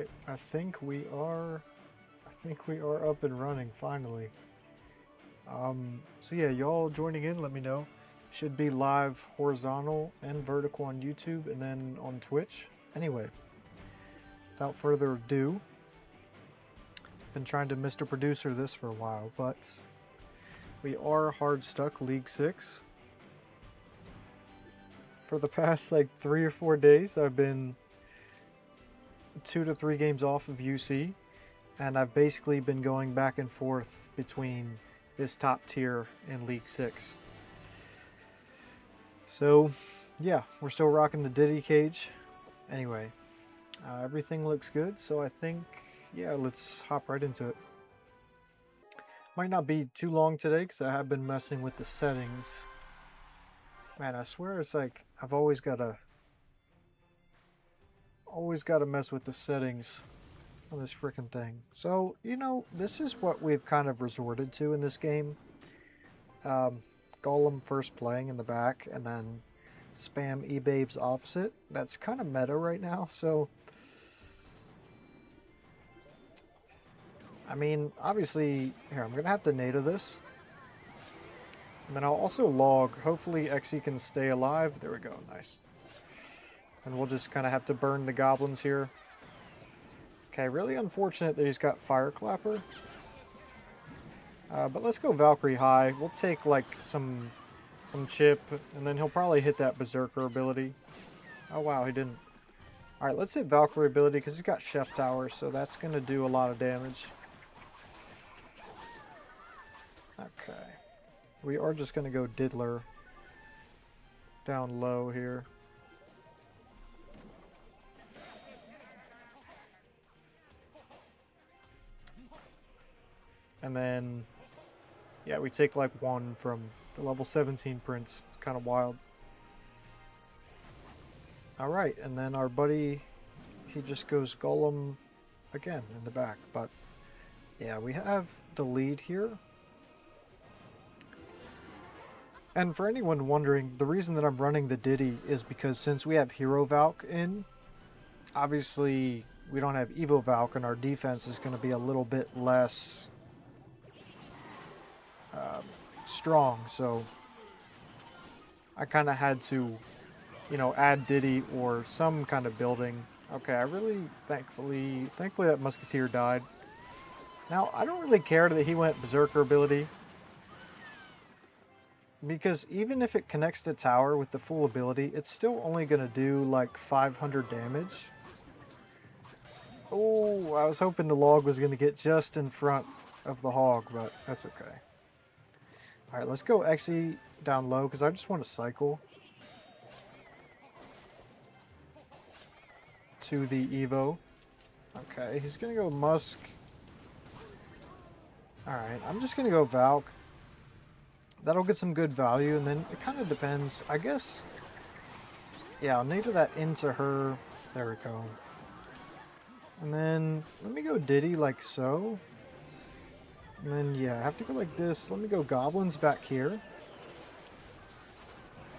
right, I think we are up and running finally. So yeah, y'all joining in, let me know. Should be live horizontal and vertical on YouTube and then on Twitch. Anyway, without further ado, been trying to Mr. Producer this for a while, but we are hard stuck League 6. For the past like 3 or 4 days, I've been 2 to 3 games off of UC, and I've basically been going back and forth between this top tier in League 6. So yeah, we're still rocking the Diddy cage. Anyway, everything looks good, so I think, yeah, let's hop right into it. Might not be too long today because I have been messing with the settings. Man, I swear it's like I've always gotta mess with the settings on this freaking thing. So, you know, this is what we've kind of resorted to in this game. Golem first playing in the back and then spam E-Babes opposite. That's kind of meta right now, so I mean, obviously, here, I'm gonna have to NATO this. And then I'll also log. Hopefully EXE can stay alive. There we go, nice. And we'll just kind of have to burn the goblins here. Okay, really unfortunate that he's got Fire Clapper. But let's go Valkyrie high. We'll take like some chip, and then he'll probably hit that Berserker ability. Oh wow, he didn't. Alright, let's hit Valkyrie ability because he's got Chef Tower, so that's going to do a lot of damage. Okay. We are just going to go Diddler down low here. And then, yeah, we take like 1 from the level 17 prince. It's kind of wild. Alright, and then our buddy, he just goes Golem again in the back. But, yeah, we have the lead here. And for anyone wondering, the reason that I'm running the Diddy is because since we have Hero Valk in, obviously we don't have Evo Valk, and our defense is going to be a little bit less strong. So I kind of had to, you know, add Diddy or some kind of building. Okay, I really, thankfully that Musketeer died. Now, I don't really care that he went Berserker ability, because even if it connects to tower with the full ability, it's still only going to do like 500 damage. Oh, I was hoping the log was going to get just in front of the hog, but that's okay. Alright, let's go EXE down low because I just want to cycle to the Evo. Okay, he's going to go Musk. Alright, I'm just going to go Valk. That'll get some good value, and then it kind of depends. I guess, yeah, I'll NATO that into her. There we go. And then let me go Diddy like so. And then, yeah, I have to go like this. Let me go Goblins back here.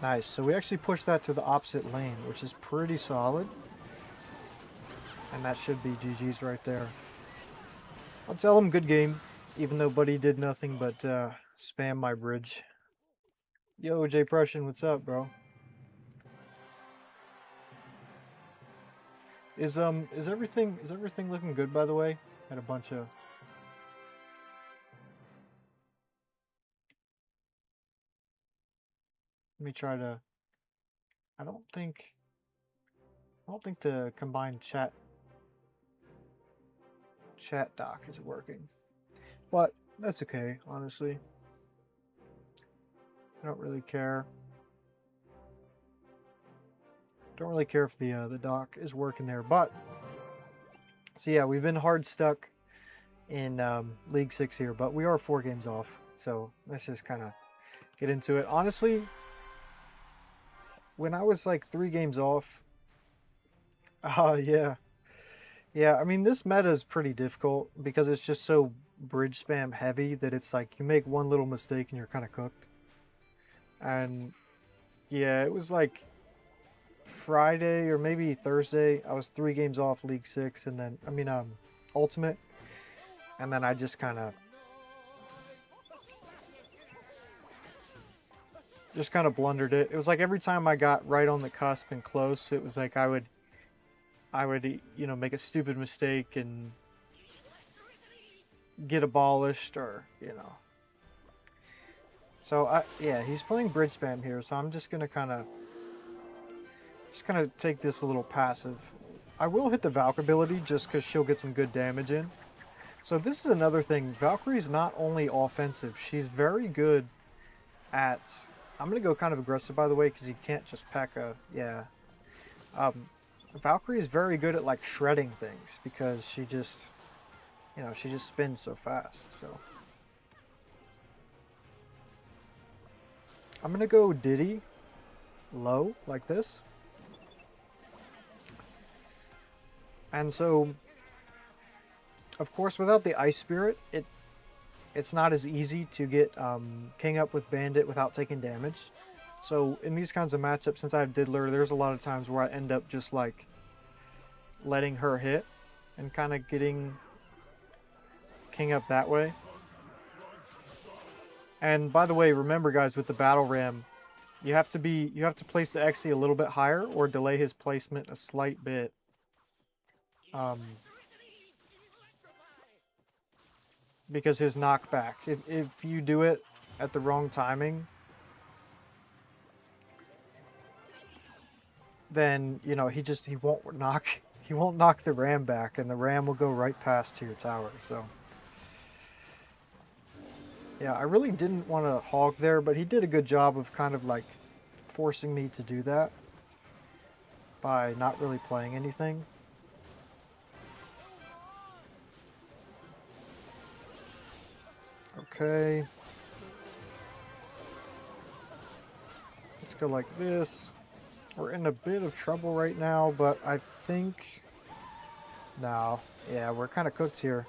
Nice. So we actually pushed that to the opposite lane, which is pretty solid. And that should be GG's right there. I'll tell him good game, even though Buddy did nothing but spam my bridge. Yo, Jay Prussian, what's up, bro? Is everything looking good, by the way? Had a bunch of let me try to I don't think the combined chat dock is working. But that's okay, honestly. I don't really care. Don't really care if the dock is working there. But so yeah, we've been hard stuck in League 6 here, but we are 4 games off. So let's just kind of get into it. Honestly, when I was like 3 games off, yeah. Yeah, I mean, this meta is pretty difficult because it's just so bridge spam heavy that it's like you make one little mistake and you're kind of cooked. And yeah, it was like Friday or maybe Thursday, I was 3 games off League 6 and then, Ultimate. And then I just kind of blundered it. It was like every time I got right on the cusp and close, it was like I would, make a stupid mistake and get abolished or. So, yeah, he's playing bridge spam here, so I'm just going to kind of take this a little passive. I will hit the Valk ability just because she'll get some good damage in. So this is another thing. Valkyrie's not only offensive, she's very good at... I'm going to go kind of aggressive, by the way, because you can't just pack a... Yeah. Valkyrie is very good at, like, shredding things because she just... she just spins so fast, so... I'm going to go Diddy low, like this. And so, of course, without the Ice Spirit, it's not as easy to get King up with Bandit without taking damage. So in these kinds of matchups, since I have Diddler, there's a lot of times where I end up just like letting her hit and kind of getting King up that way. And by the way, remember guys, with the Battle Ram, you have to place the XE a little bit higher or delay his placement a slight bit. Because his knockback, if you do it at the wrong timing, then he won't knock the ram back, and the ram will go right past to your tower. So yeah, I really didn't want to hog there, but he did a good job of kind of like forcing me to do that by not really playing anything. Okay. Let's go like this. We're in a bit of trouble right now, but I think... No. Yeah, we're kind of cooked here.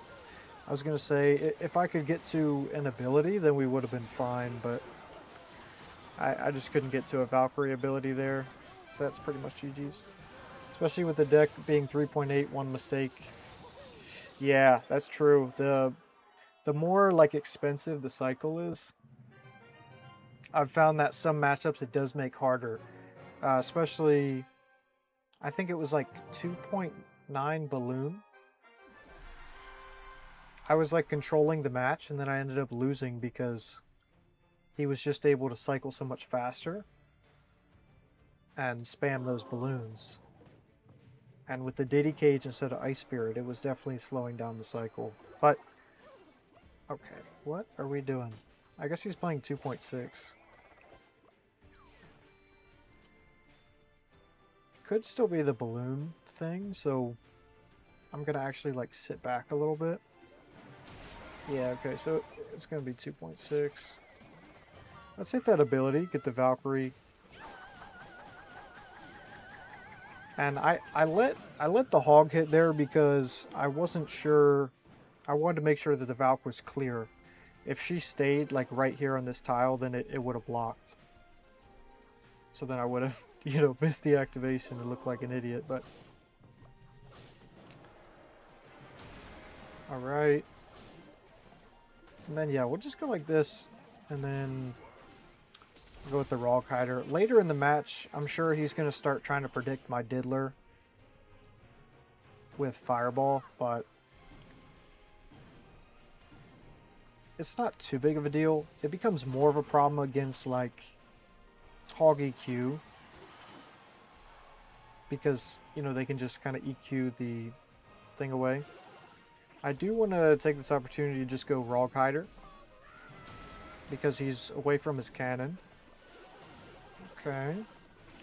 I was going to say, if I could get to an ability, then we would have been fine, but I just couldn't get to a Valkyrie ability there. So that's pretty much GG's. Especially with the deck being 3.8, one mistake. Yeah, that's true. The more like expensive the cycle is, I've found that some matchups it does make harder. Especially, I think it was like 2.9 balloon. I was like controlling the match and then I ended up losing because he was just able to cycle so much faster and spam those balloons. And with the Diddy Cage instead of Ice Spirit, it was definitely slowing down the cycle. But, okay, what are we doing? I guess he's playing 2.6. Could still be the balloon thing, so I'm going to actually like sit back a little bit. Yeah, okay, so it's going to be 2.6. Let's hit that ability, get the Valkyrie. And I let the hog hit there because I wasn't sure. I wanted to make sure that the Valk was clear. If she stayed like right here on this tile, then it would have blocked. So then I would have, missed the activation and looked like an idiot, but... Alright. And then, yeah, we'll just go like this, and then go with the Royale Hider. Later in the match, I'm sure he's going to start trying to predict my Diddler with Fireball, but it's not too big of a deal. It becomes more of a problem against, like, HOG EQ, because, they can just kind of EQ the thing away. I do want to take this opportunity to just go Royale Hider, because he's away from his cannon. Okay,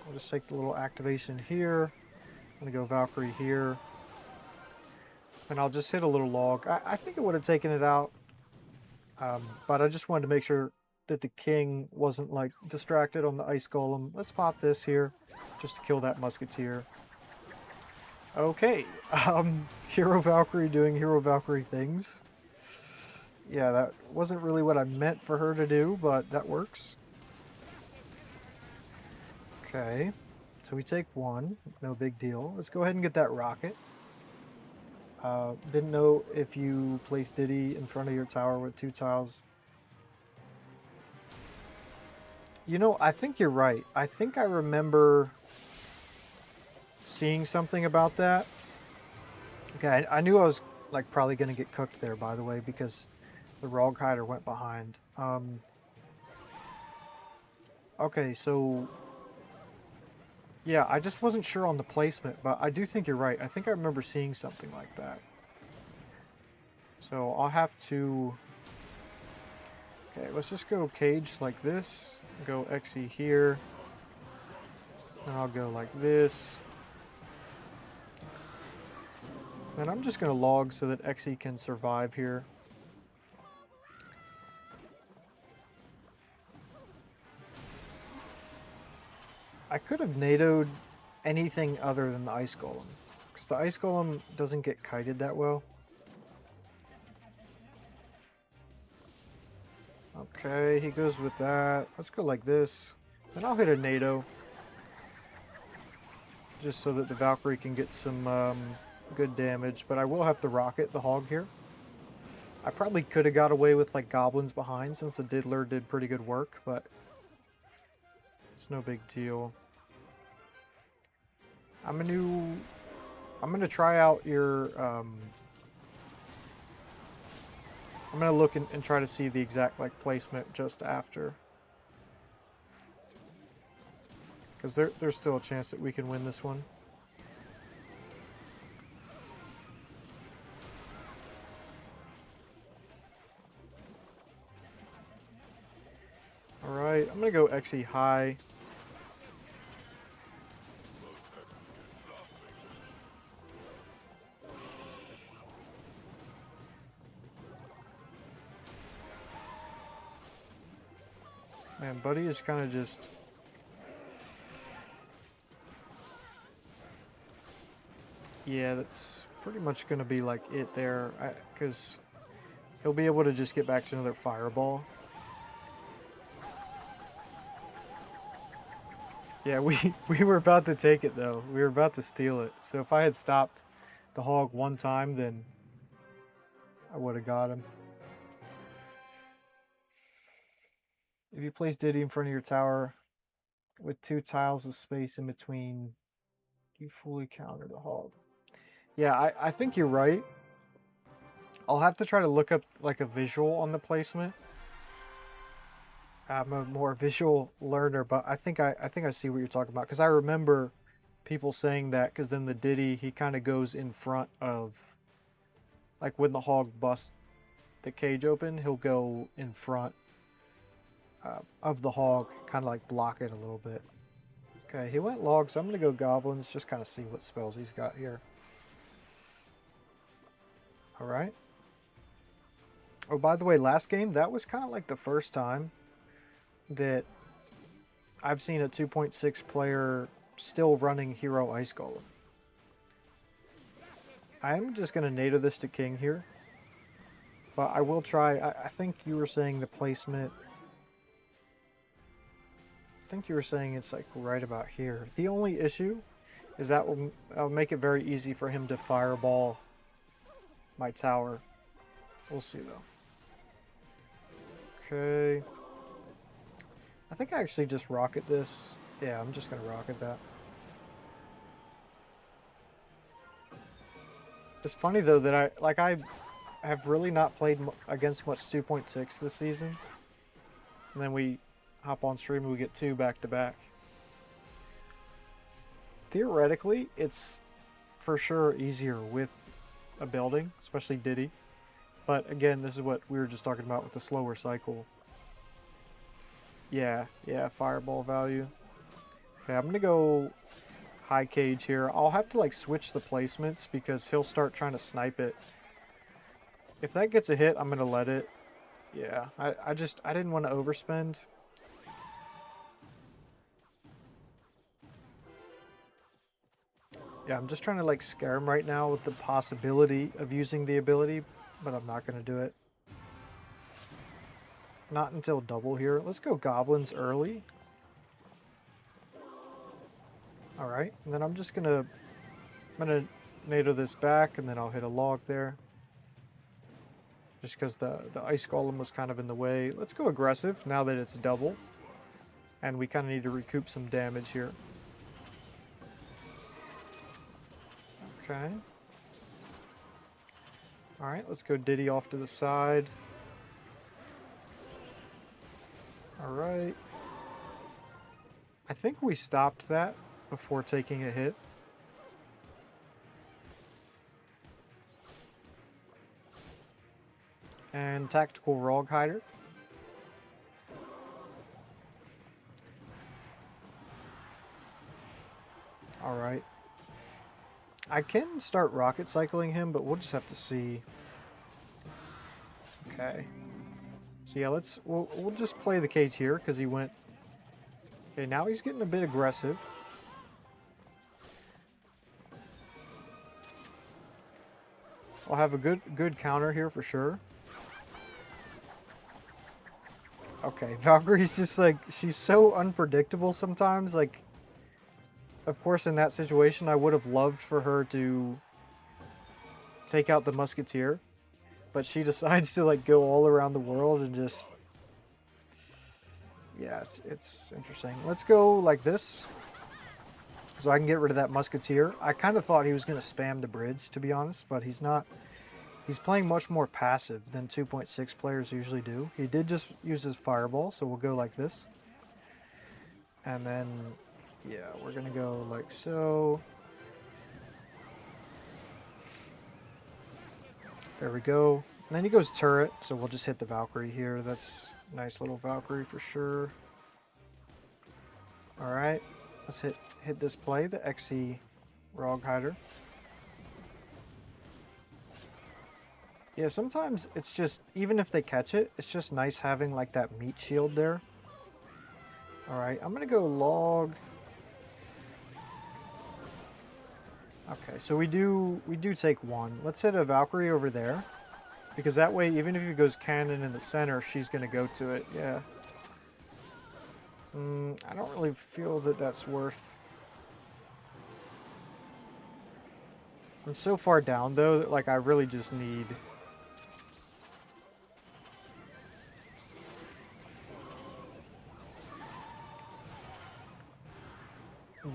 I'll just take the little activation here. I'm going to go Valkyrie here. And I'll just hit a little log. I think it would have taken it out, but I just wanted to make sure that the king wasn't like distracted on the ice golem. Let's pop this here just to kill that musketeer. Okay, Hero Valkyrie doing Hero Valkyrie things. Yeah, that wasn't really what I meant for her to do, but that works. Okay, So we take one, no big deal. Let's go ahead and get that rocket. Didn't know if you place Diddy in front of your tower with 2 tiles. You know, I think you're right. I think I remember seeing something about that. Okay, I knew I was like probably going to get cooked there, by the way, because the Rogue Hider went behind. Okay, so yeah, I just wasn't sure on the placement, but I do think you're right. I think I remember seeing something like that. So I'll have to... Okay, let's just go cage like this. Go XE here. And I'll go like this. And I'm just going to log so that XE can survive here. I could have NATO'd anything other than the Ice Golem, because the Ice Golem doesn't get kited that well. Okay, he goes with that. Let's go like this. Then I'll hit a NATO, just so that the Valkyrie can get some good damage, but I will have to rocket the Hog here. I probably could have got away with like goblins behind since the Diddler did pretty good work, but it's no big deal. I'm gonna try out your I'm gonna look and try to see the exact like placement just after, because there's still a chance that we can win this one. All right, I'm gonna go XE high. Man, Buddy is kind of just... Yeah, that's pretty much going to be like it there, because he'll be able to just get back to another fireball. Yeah, we were about to take it though. We were about to steal it. So if I had stopped the Hog one time, then I would have got him. If you place Diddy in front of your tower with 2 tiles of space in between, you fully counter the Hog. Yeah, I think you're right. I'll have to try to look up like a visual on the placement. I'm a more visual learner, but I think I see what you're talking about, because I remember people saying that, because then the Diddy, he kind of goes in front of, like when the Hog busts the cage open, he'll go in front of the Hog, kind of like block it a little bit. Okay, he went log, so I'm going to go goblins, just kind of see what spells he's got here. All right. Oh, by the way, last game, that was kind of like the first time that I've seen a 2.6 player still running Hero Ice Golem. I'm just going to NATO this to King here, but I will try. I think you were saying the placement... I think you were saying it's like right about here. The only issue is that will make it very easy for him to fireball my tower. We'll see though. Okay. I think I actually just rocket this. Yeah, I'm just gonna rocket that. It's funny though that I have really not played against much 2.6 this season, and then we hop on stream and we get 2 back to back. Theoretically, it's for sure easier with a building, especially Diddy. But again, this is what we were just talking about with the slower cycle. Yeah, fireball value. Okay, I'm gonna go high cage here. I'll have to like switch the placements because he'll start trying to snipe it. If that gets a hit, I'm gonna let it. Yeah, I didn't want to overspend. Yeah, I'm just trying to like scare him right now with the possibility of using the ability, but I'm not going to do it. Not until double here. Let's go goblins early. All right, and then I'm gonna NATO this back, and then I'll hit a log there. Just because the ice golem was kind of in the way. Let's go aggressive now that it's double. And we kind of need to recoup some damage here. Okay. Alright, let's go Diddy off to the side. Alright. I think we stopped that before taking a hit. And Tactical Rogue Hider. Alright. I can start rocket cycling him, but we'll just have to see. Okay. So yeah, we'll just play the cage here because he went. Okay, now he's getting a bit aggressive. I'll have a good counter here for sure. Okay, Valkyrie's just like, she's so unpredictable sometimes. Like, of course, in that situation, I would have loved for her to take out the Musketeer. But she decides to, like, go all around the world and just... Yeah, it's interesting. Let's go like this. So I can get rid of that Musketeer. I kind of thought he was going to spam the bridge, to be honest. But he's not. He's playing much more passive than 2.6 players usually do. He did just use his Fireball, so we'll go like this. And then, yeah, we're going to go like so. There we go. And then he goes turret, so we'll just hit the Valkyrie here. That's a nice little Valkyrie for sure. Alright, let's hit this play, the XE Rogue Hider. Yeah, sometimes it's just, even if they catch it, it's just nice having like that meat shield there. Alright, I'm going to go log. Okay, so we do take one. Let's hit a Valkyrie over there. Because that way, even if he goes cannon in the center, she's going to go to it. Yeah. I don't really feel that that's worth... I'm so far down, though, that like I really just need...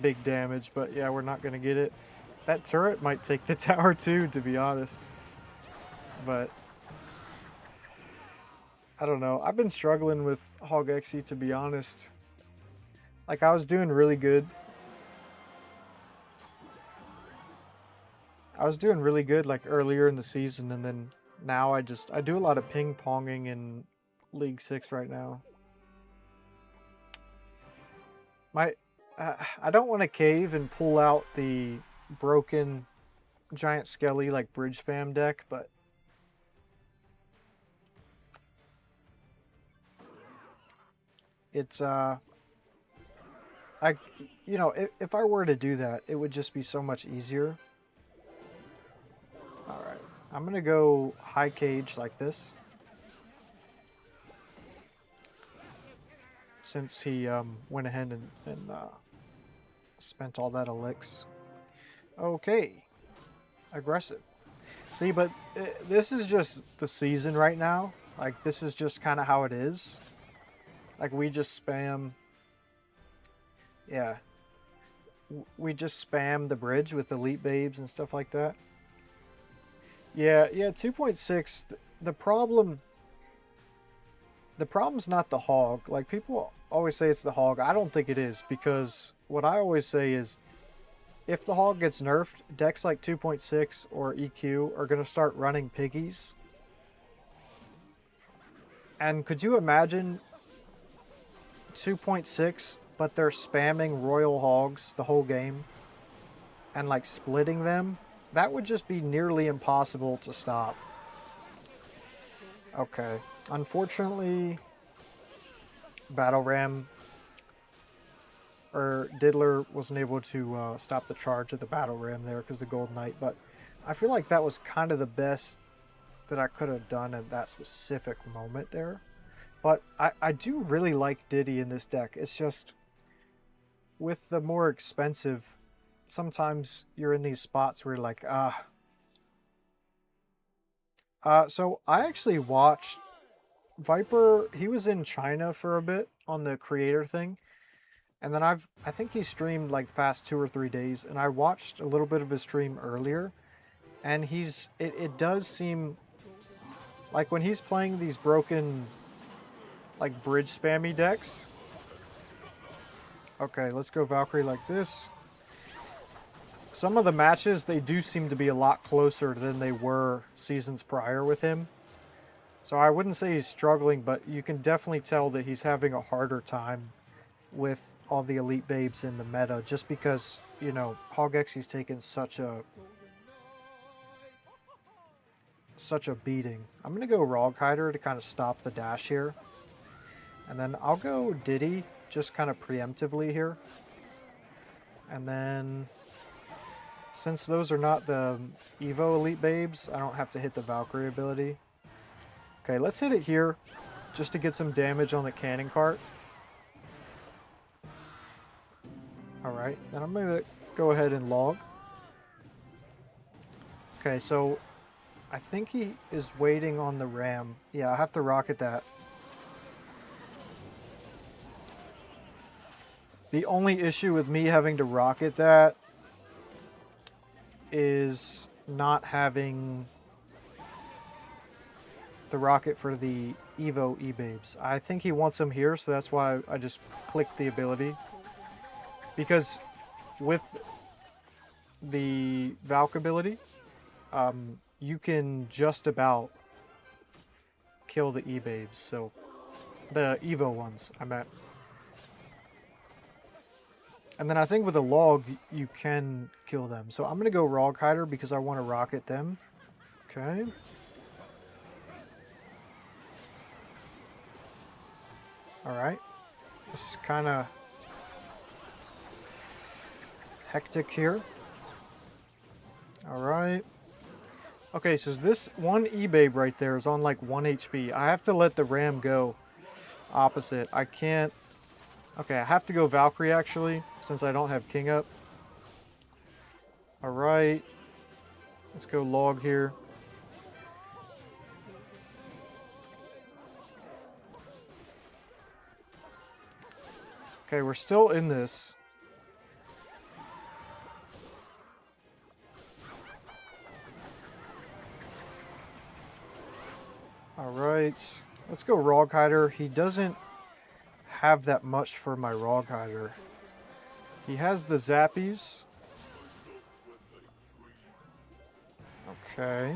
big damage, but yeah, we're not going to get it. That turret might take the tower too, to be honest. But I don't know. I've been struggling with HOG EXE, to be honest. Like, I was doing really good. I was doing really good like earlier in the season, and then now I do a lot of ping-ponging in League 6 right now. I don't want to cave and pull out the broken giant skelly like bridge spam deck, but it's you know, if I were to do that, it would just be so much easier. All right, I'm gonna go high cage like this. Since he went ahead and spent all that elix. Okay. Aggressive. See, but this is just the season right now. Like, this is just kind of how it is. Like, we just spam... Yeah. We just spam the bridge with Elite Babes and stuff like that. Yeah, 2.6, the problem's not the hog. Like, people always say it's the hog. I don't think it is, because what I always say is, if the hog gets nerfed, decks like 2.6 or EQ are going to start running piggies. And could you imagine 2.6, but they're spamming Royal Hogs the whole game and like splitting them? That would just be nearly impossible to stop. Okay. Unfortunately, Battle Ram or Diddler wasn't able to stop the charge of the Battle Ram there because the Gold Knight, but I feel like that was kind of the best that I could have done at that specific moment there. But I do really like Diddy in this deck. It's just, with the more expensive, sometimes you're in these spots where you're like, ah. So I actually watched Viper. He was in China for a bit on the creator thing. And then I think he streamed like the past 2 or 3 days, and I watched a little bit of his stream earlier, and it does seem like when he's playing these broken, like bridge spammy decks. Okay, let's go Valkyrie like this. Some of the matches, they do seem to be a lot closer than they were seasons prior with him. So I wouldn't say he's struggling, but you can definitely tell that he's having a harder time with all the elite babes in the meta, just because, you know, HOG EXE's taken such a beating. I'm gonna go Rog Hider to kind of stop the dash here, and then I'll go Diddy just kind of preemptively here, and then since those are not the Evo elite babes, I don't have to hit the Valkyrie ability. Okay, let's hit it here just to get some damage on the cannon cart. Alright, then I'm going to go ahead and log. Okay, so I think he is waiting on the ram. Yeah, I have to rocket that. The only issue with me having to rocket that is not having the rocket for the Evo E-Babes. I think he wants them here, so that's why I just clicked the ability. Because with the Valk ability, you can just about kill the E-Babes, so the Evo ones, I meant. And then I think with a log, you can kill them. So I'm going to go Rog Hider because I want to rocket them. Okay. Alright. This is kind of hectic here. Alright. Okay, so this one E-Babe right there is on like 1 HP. I have to let the ram go opposite. I can't... Okay, I have to go Valkyrie actually, since I don't have King up. Alright. Let's go log here. Okay, we're still in this. Alright. Let's go Rog Hider. He doesn't have that much for my Rog Hider. He has the Zappies. Okay.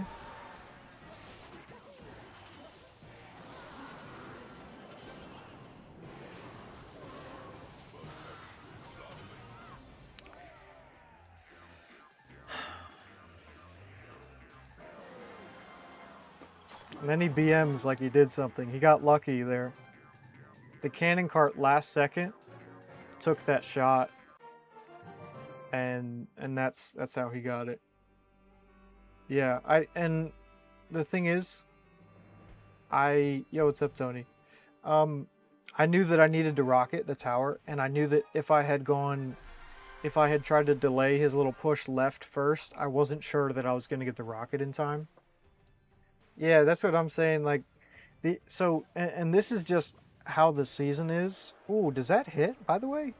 And then he BMs like he did something. He got lucky there. The cannon cart last second took that shot, and that's how he got it. Yeah, and the thing is, yo, what's up, Tony? I knew that I needed to rocket the tower, and I knew that if I had tried to delay his little push left first, I wasn't sure that I was going to get the rocket in time. Yeah, that's what I'm saying. Like, and this is just how the season is. Ooh, does that hit, by the way?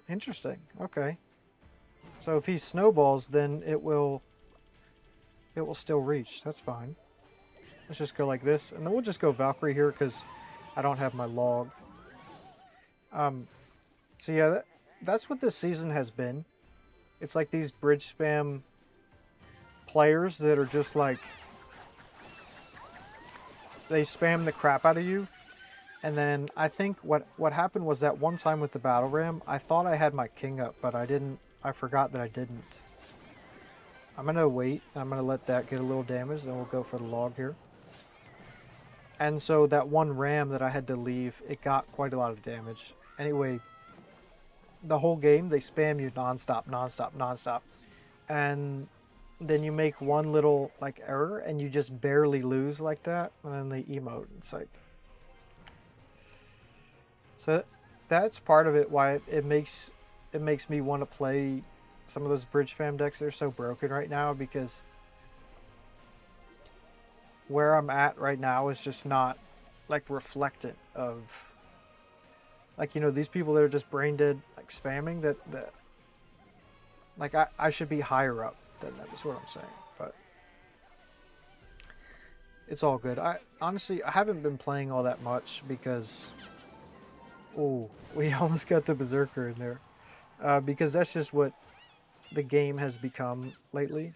Interesting. Okay. So if he snowballs, then it will still reach. That's fine. Let's just go like this, and then we'll just go Valkyrie here because I don't have my log. So yeah, that's what this season has been. It's like these bridge spam players that are just like, they spam the crap out of you. And then I think what happened was that one time with the battle ram, I thought I had my king up, but I didn't. I forgot that I didn't. I'm gonna wait. I'm gonna let that get a little damage, then we'll go for the log here. And so that one ram that I had to leave, it got quite a lot of damage. Anyway, the whole game they spam you nonstop, nonstop, nonstop, and then you make one little like error and you just barely lose like that, and then they emote. It's like, so that's part of it why it makes me want to play some of those bridge spam decks that are so broken right now, because where I'm at right now is just not like reflectant of, like, you know, these people that are just brain dead like spamming that like I should be higher up than them is what I'm saying. But it's all good. I honestly I haven't been playing all that much because, oh, we almost got the Berserker in there. Because that's just what the game has become lately.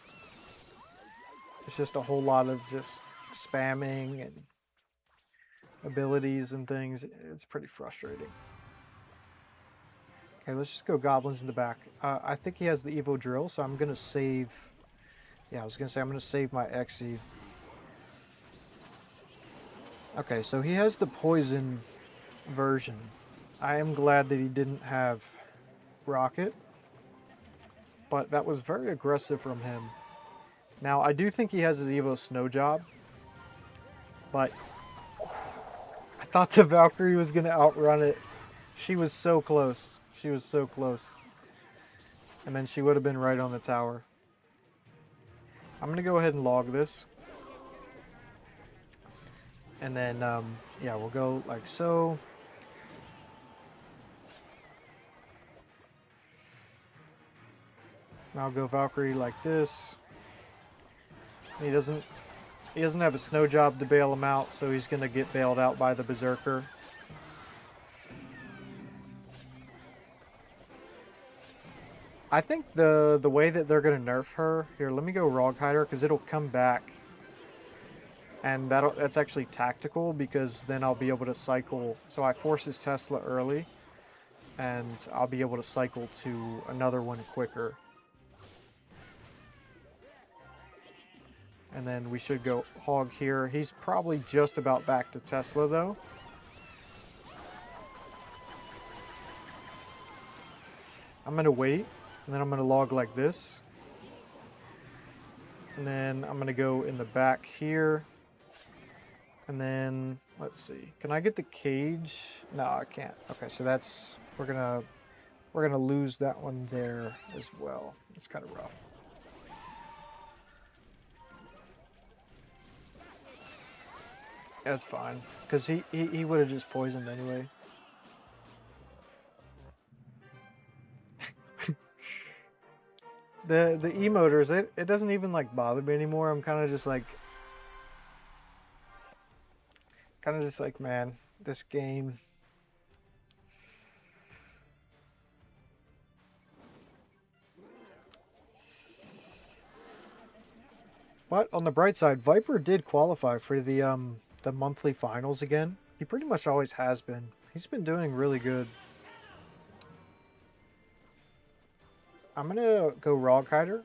It's just a whole lot of just spamming and abilities and things. It's pretty frustrating. Okay, let's just go goblins in the back. I think he has the Evo drill, so I'm gonna save. Yeah, I was gonna say I'm gonna save my Exe. Okay, so he has the poison version. I am glad that he didn't have rocket, but that was very aggressive from him. Now, I do think he has his Evo Snow Job, but I thought the Valkyrie was going to outrun it. She was so close. She was so close. And then she would have been right on the tower. I'm going to go ahead and log this. And then, yeah, we'll go like so. And I'll go Valkyrie like this. He doesn't have a snow job to bail him out, so he's gonna get bailed out by the Berserker. I think the way that they're gonna nerf her here. Let me go Rog Hider because it'll come back, and that's actually tactical because then I'll be able to cycle. So I force his Tesla early, and I'll be able to cycle to another one quicker. And then we should go Hog here. He's probably just about back to Tesla, though. I'm going to wait, and then I'm going to log like this. And then I'm going to go in the back here. And then, let's see. Can I get the cage? No, I can't. Okay, so that's... We're gonna lose that one there as well. It's kind of rough. That's fine, because he would have just poisoned anyway. the emoters, it doesn't even like bother me anymore. I'm kind of just like man, this game. But on the bright side, Viper did qualify for the monthly finals again. He pretty much always has been. He's been doing really good. I'm gonna go Rog Hider.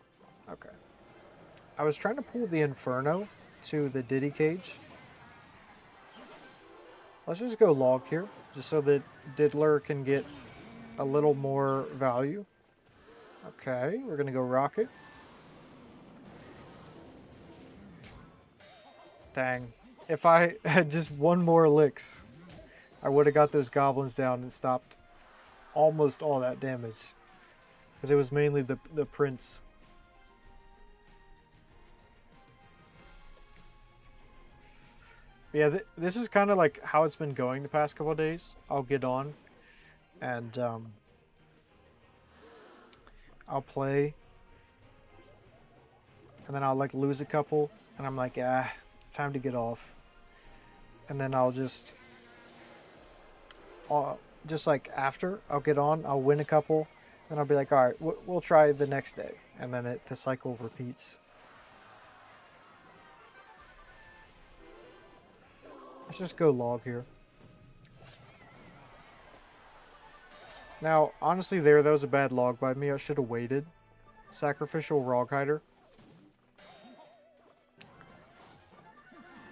Okay. I was trying to pull the Inferno to the Diddy cage. Let's just go log here, just so that Diddler can get a little more value. Okay, we're gonna go Rocket. Dang. If I had just one more Elix, I would have got those goblins down and stopped almost all that damage. Because it was mainly the Prince. But yeah, this is kind of like how it's been going the past couple of days. I'll get on and I'll play. And then I'll like lose a couple. And I'm like, it's time to get off. And then I'll just like after, I'll get on, I'll win a couple. Then I'll be like, all right, we'll try the next day. And then the cycle repeats. Let's just go log here. Now, honestly that was a bad log by me. I should have waited. Sacrificial Rog Hider.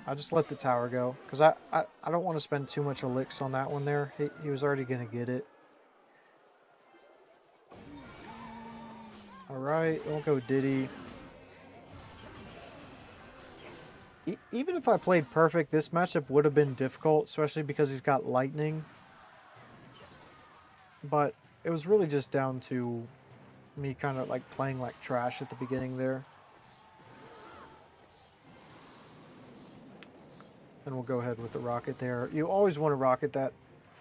I'll just let the tower go. Because I don't want to spend too much elix on that one there. He was already going to get it. Alright, we'll go Diddy. Even if I played perfect, this matchup would have been difficult, especially because he's got lightning. But it was really just down to me kind of like playing like trash at the beginning there. And we'll go ahead with the rocket there. You always want to rocket that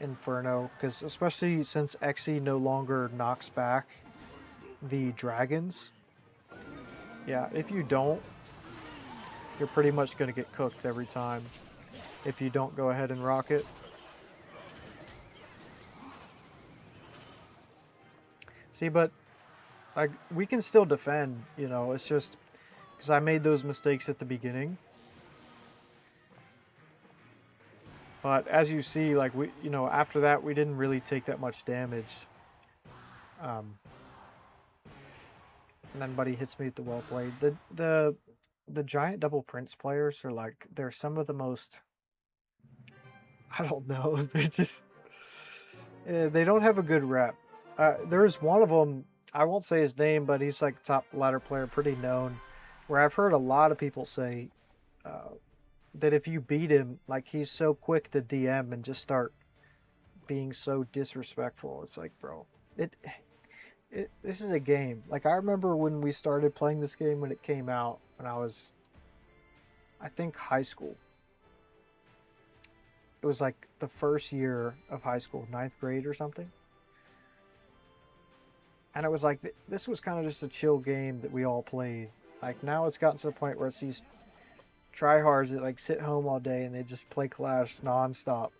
Inferno, because especially since Exe no longer knocks back the dragons. Yeah, if you don't, you're pretty much going to get cooked every time if you don't go ahead and rocket. See, but like we can still defend, you know, it's just because I made those mistakes at the beginning. But as you see, like we, you know, after that we didn't really take that much damage. And then Buddy hits me with the well played. The giant double prince players are like, they're some of the most, I don't know, they're just, they don't have a good rep. There's one of them, I won't say his name, but he's like top ladder player, pretty known, where I've heard a lot of people say that if you beat him, like he's so quick to DM and just start being so disrespectful. It's like, bro, this is a game. Like I remember when we started playing this game when it came out, when I was, I think, high school. It was like the first year of high school, 9th grade or something. And it was like, this was kind of just a chill game that we all played. Like now it's gotten to the point where it's these tryhards that like sit home all day and they just play Clash nonstop.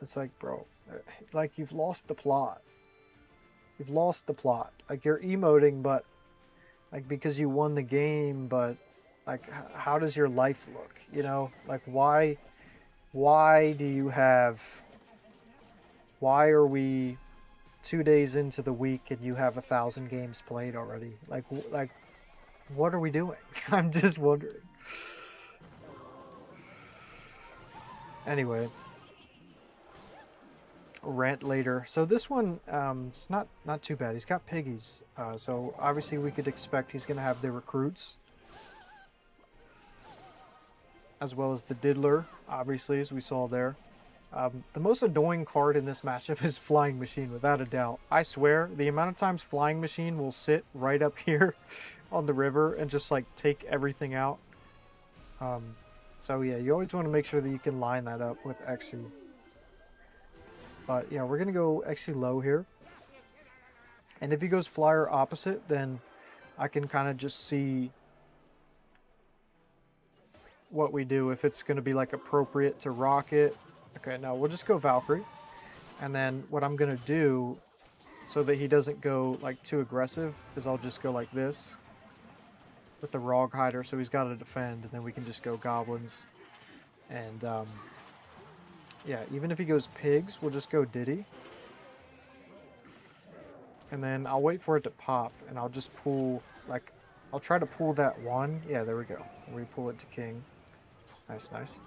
It's like, bro, like you've lost the plot. You've lost the plot. Like you're emoting, but like because you won the game, but like how does your life look? You know, like why do you have? Why are we 2 days into the week and you have 1,000 games played already? Like what are we doing? I'm just wondering. Anyway, rant later. So this one, it's not too bad. He's got piggies, so obviously we could expect he's going to have the recruits, as well as the diddler, obviously, as we saw there. The most annoying card in this matchup is Flying Machine, without a doubt. I swear, the amount of times Flying Machine will sit right up here on the river and just like take everything out. So yeah, you always want to make sure that you can line that up with Exe. But yeah, we're going to go Exe low here. And if he goes flyer opposite, then I can kind of just see what we do, if it's going to be like appropriate to rocket. Okay, no, we'll just go Valkyrie. And then what I'm going to do, so that he doesn't go like too aggressive, is I'll just go like this with the Rog Hider, so he's got to defend, and then we can just go goblins. And yeah, even if he goes pigs, we'll just go Diddy. And then I'll wait for it to pop, and I'll just pull, like, I'll try to pull that one. Yeah, there we go. We pull it to king. Nice, nice.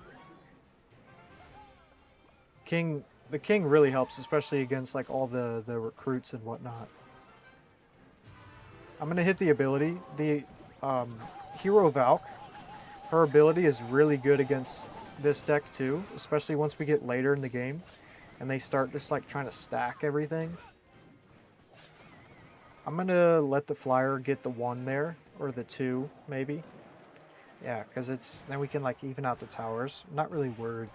King, the king really helps, especially against like all the recruits and whatnot. I'm gonna hit the ability. The Hero Valk, her ability is really good against this deck too, especially once we get later in the game and they start just like trying to stack everything. I'm gonna let the flyer get the 1 there, or the 2 maybe. Yeah, because it's, then we can like even out the towers. I'm not really worried.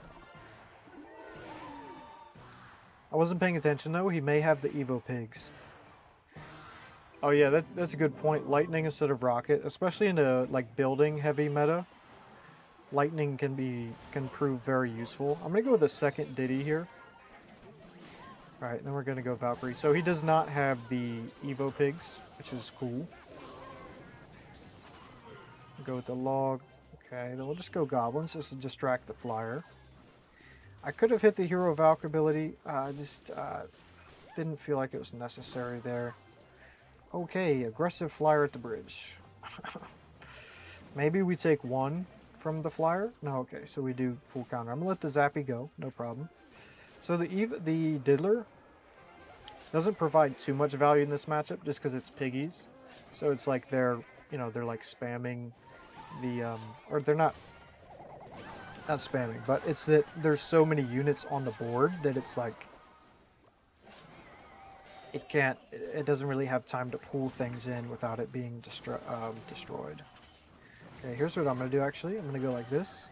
I wasn't paying attention though. He may have the Evo pigs. Oh yeah, that's a good point. Lightning instead of rocket, especially in a like building heavy meta. Lightning can prove very useful. I'm gonna go with a second Diddy here. All right, then we're gonna go Valkyrie. So he does not have the Evo pigs, which is cool. Go with the log. Okay, then we'll just go goblins just to distract the flyer. I could have hit the Hero Valk ability. Just didn't feel like it was necessary there. Okay, aggressive flyer at the bridge. Maybe we take 1 from the flyer? No, okay, so we do full counter. I'm gonna let the Zappy go, no problem. So the Diddler doesn't provide too much value in this matchup just because it's piggies. So it's like they're like spamming the, or they're not spamming, but it's that there's so many units on the board that it's like, it can't, it doesn't really have time to pull things in without it being destroyed. Okay, here's what I'm going to do actually. I'm going to go like this.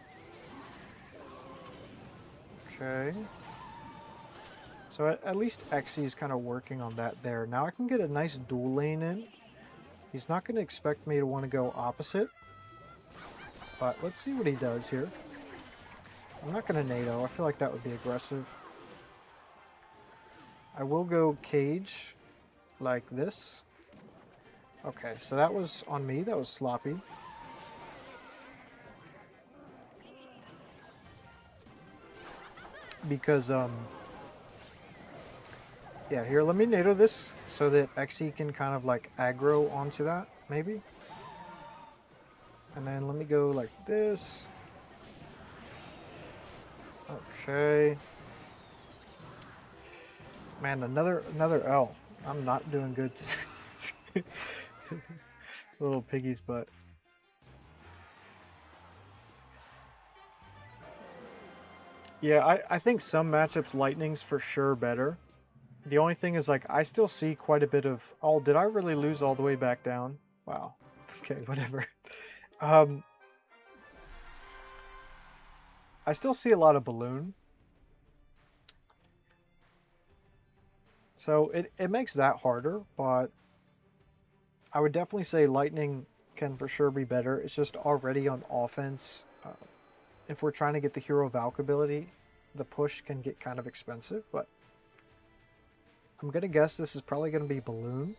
Okay. So at least Exe is kind of working on that there. Now I can get a nice dual lane in. He's not going to expect me to want to go opposite. But let's see what he does here. I'm not going to NATO. I feel like that would be aggressive. I will go cage like this. Okay, so that was on me. That was sloppy. Because, yeah, here, let me NATO this so that Exe can kind of like aggro onto that, maybe. And then let me go like this. Okay. Man, another L. I'm not doing good today. Little piggy's butt. Yeah, I think some matchups Lightning's for sure better. The only thing is, like, I still see quite a bit of... Oh, did I really lose all the way back down? Wow. Okay, whatever. I still see a lot of balloon. So it makes that harder, but I would definitely say Lightning can for sure be better. It's just already on offense. If we're trying to get the Hero Valk ability, the push can get kind of expensive, but I'm going to guess this is probably going to be Balloon.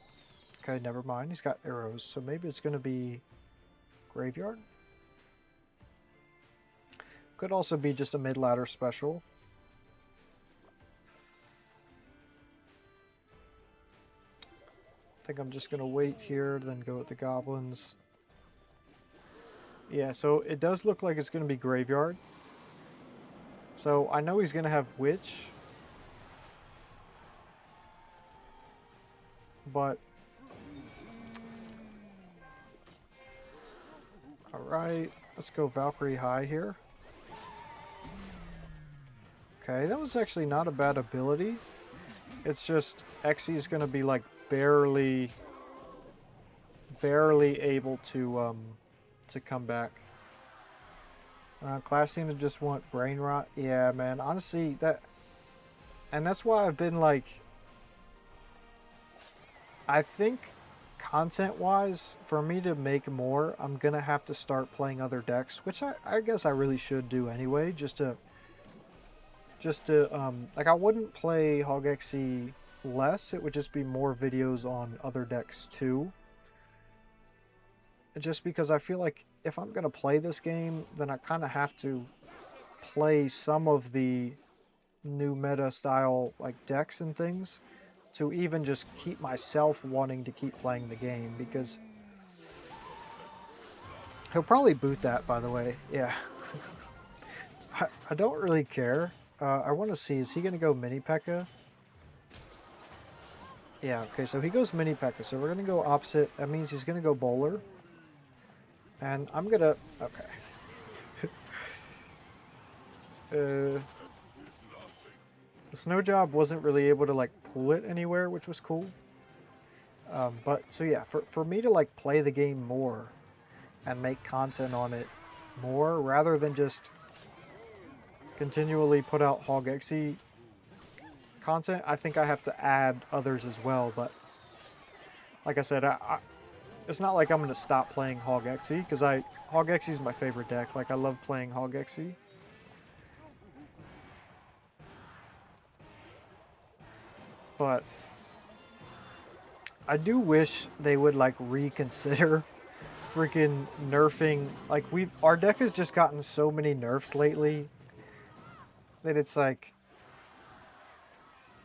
Okay, never mind. He's got arrows, so maybe it's going to be Graveyard. Could also be just a mid-ladder special. I think I'm just going to wait here, then go with the Goblins. Yeah, so it does look like it's going to be Graveyard. So I know he's going to have Witch. But... Alright, let's go Valkyrie high here. Okay, that was actually not a bad ability. It's just Exe is going to be like barely able to come back. Clash seems to just want brain rot. Yeah, man. Honestly, that's why I've been like, I think content-wise, for me to make more, I'm gonna have to start playing other decks, which I guess I really should do anyway, just to like, I wouldn't play HOG EXE less. It would just be more videos on other decks too. Just because I feel like if I'm going to play this game, then I kind of have to play some of the new meta style like decks and things to even just keep myself wanting to keep playing the game, because he'll probably boot that, by the way. Yeah. I don't really care. I want to see, is he going to go Mini P.E.K.K.A? Yeah, okay, so he goes Mini P.E.K.K.A, so we're going to go opposite. That means he's going to go Bowler. And I'm going to... Okay. The Snow Job wasn't really able to, like, pull it anywhere, which was cool. But, so yeah, for me to, like, play the game more and make content on it more, rather than just continually put out HOG EXE content, I think I have to add others as well. But like I said, it's not like I'm going to stop playing HOG EXE, because HOG EXE is my favorite deck. Like, I love playing HOG EXE. But I do wish they would, like, reconsider freaking nerfing. Like, our deck has just gotten so many nerfs lately that it's like,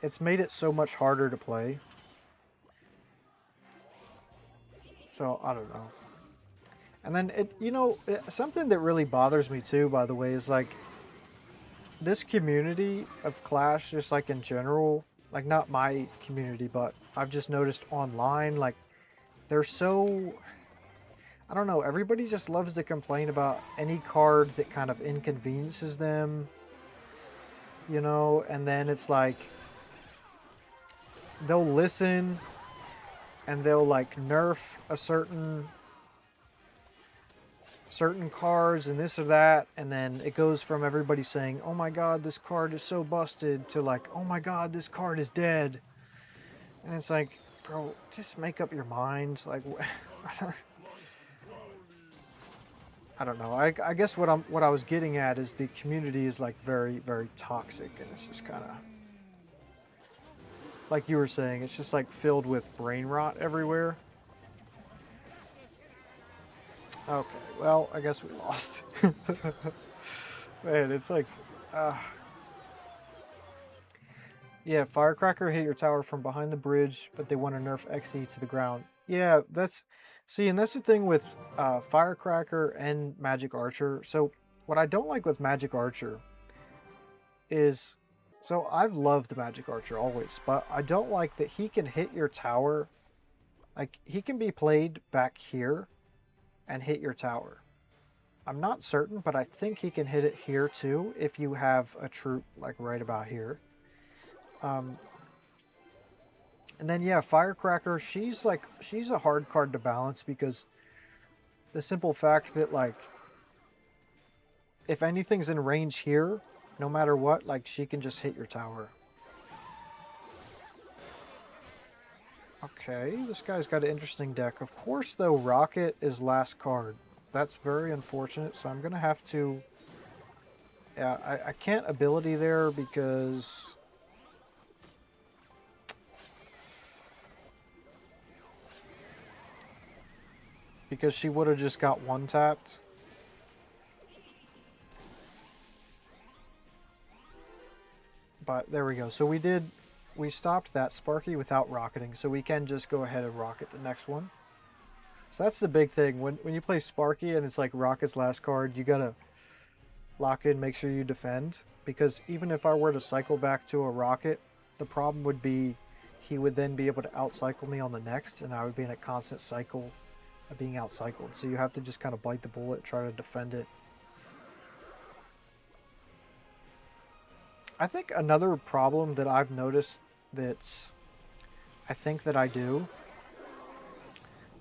it's made it so much harder to play. So, I don't know. And then, something that really bothers me too, by the way, is like, this community of Clash, just like in general, like not my community, but I've just noticed online, like, they're so, I don't know, everybody just loves to complain about any card that kind of inconveniences them, and then it's like, they'll listen and they'll like nerf a certain cards and this or that, and then it goes from everybody saying, oh my god, this card is so busted, to like, oh my god, this card is dead. And it's like, bro, just make up your mind. Like, I don't know. I guess what I was getting at is the community is like very, very toxic, and it's just kind of like you were saying, it's just like filled with brain rot everywhere. Okay, well, I guess we lost. Man, it's like, yeah, Firecracker hit your tower from behind the bridge, but they want to nerf XE to the ground. Yeah, see, and that's the thing with Firecracker and Magic Archer. So what I don't like with Magic Archer is, so I've loved the Magic Archer always, but I don't like that he can hit your tower. Like, he can be played back here and hit your tower. I'm not certain, but I think he can hit it here too if you have a troop like right about here. And then yeah, Firecracker, she's a hard card to balance because the simple fact that like if anything's in range here, no matter what, like she can just hit your tower. Okay, this guy's got an interesting deck. Of course though, Rocket is last card. That's very unfortunate, so I'm gonna have to, yeah, I can't ability there because she would have just got one tapped. But there we go. So we stopped that Sparky without rocketing, so we can just go ahead and rocket the next one. So that's the big thing. When you play Sparky and it's like Rocket's last card, you gotta lock in, make sure you defend. Because even if I were to cycle back to a Rocket, the problem would be he would then be able to outcycle me on the next, and I would be in a constant cycle of being outcycled. So you have to just kind of bite the bullet, try to defend it. I think another problem that I've noticed I think that I do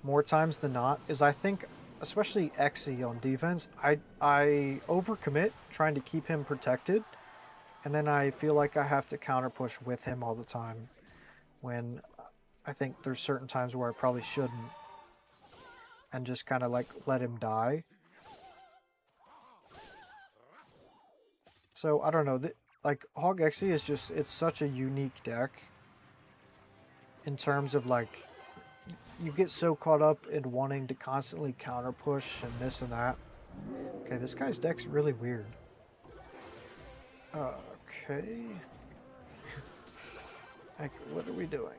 more times than not is I think, especially XE on defense, I overcommit trying to keep him protected, and then I feel like I have to counter push with him all the time when I think there's certain times where I probably shouldn't, and just kind of like let him die. So I don't know, like HOG EXE is just, it's such a unique deck in terms of like, you get so caught up in wanting to constantly counter push and this and that. Okay, this guy's deck's really weird. Okay. Like, what are we doing?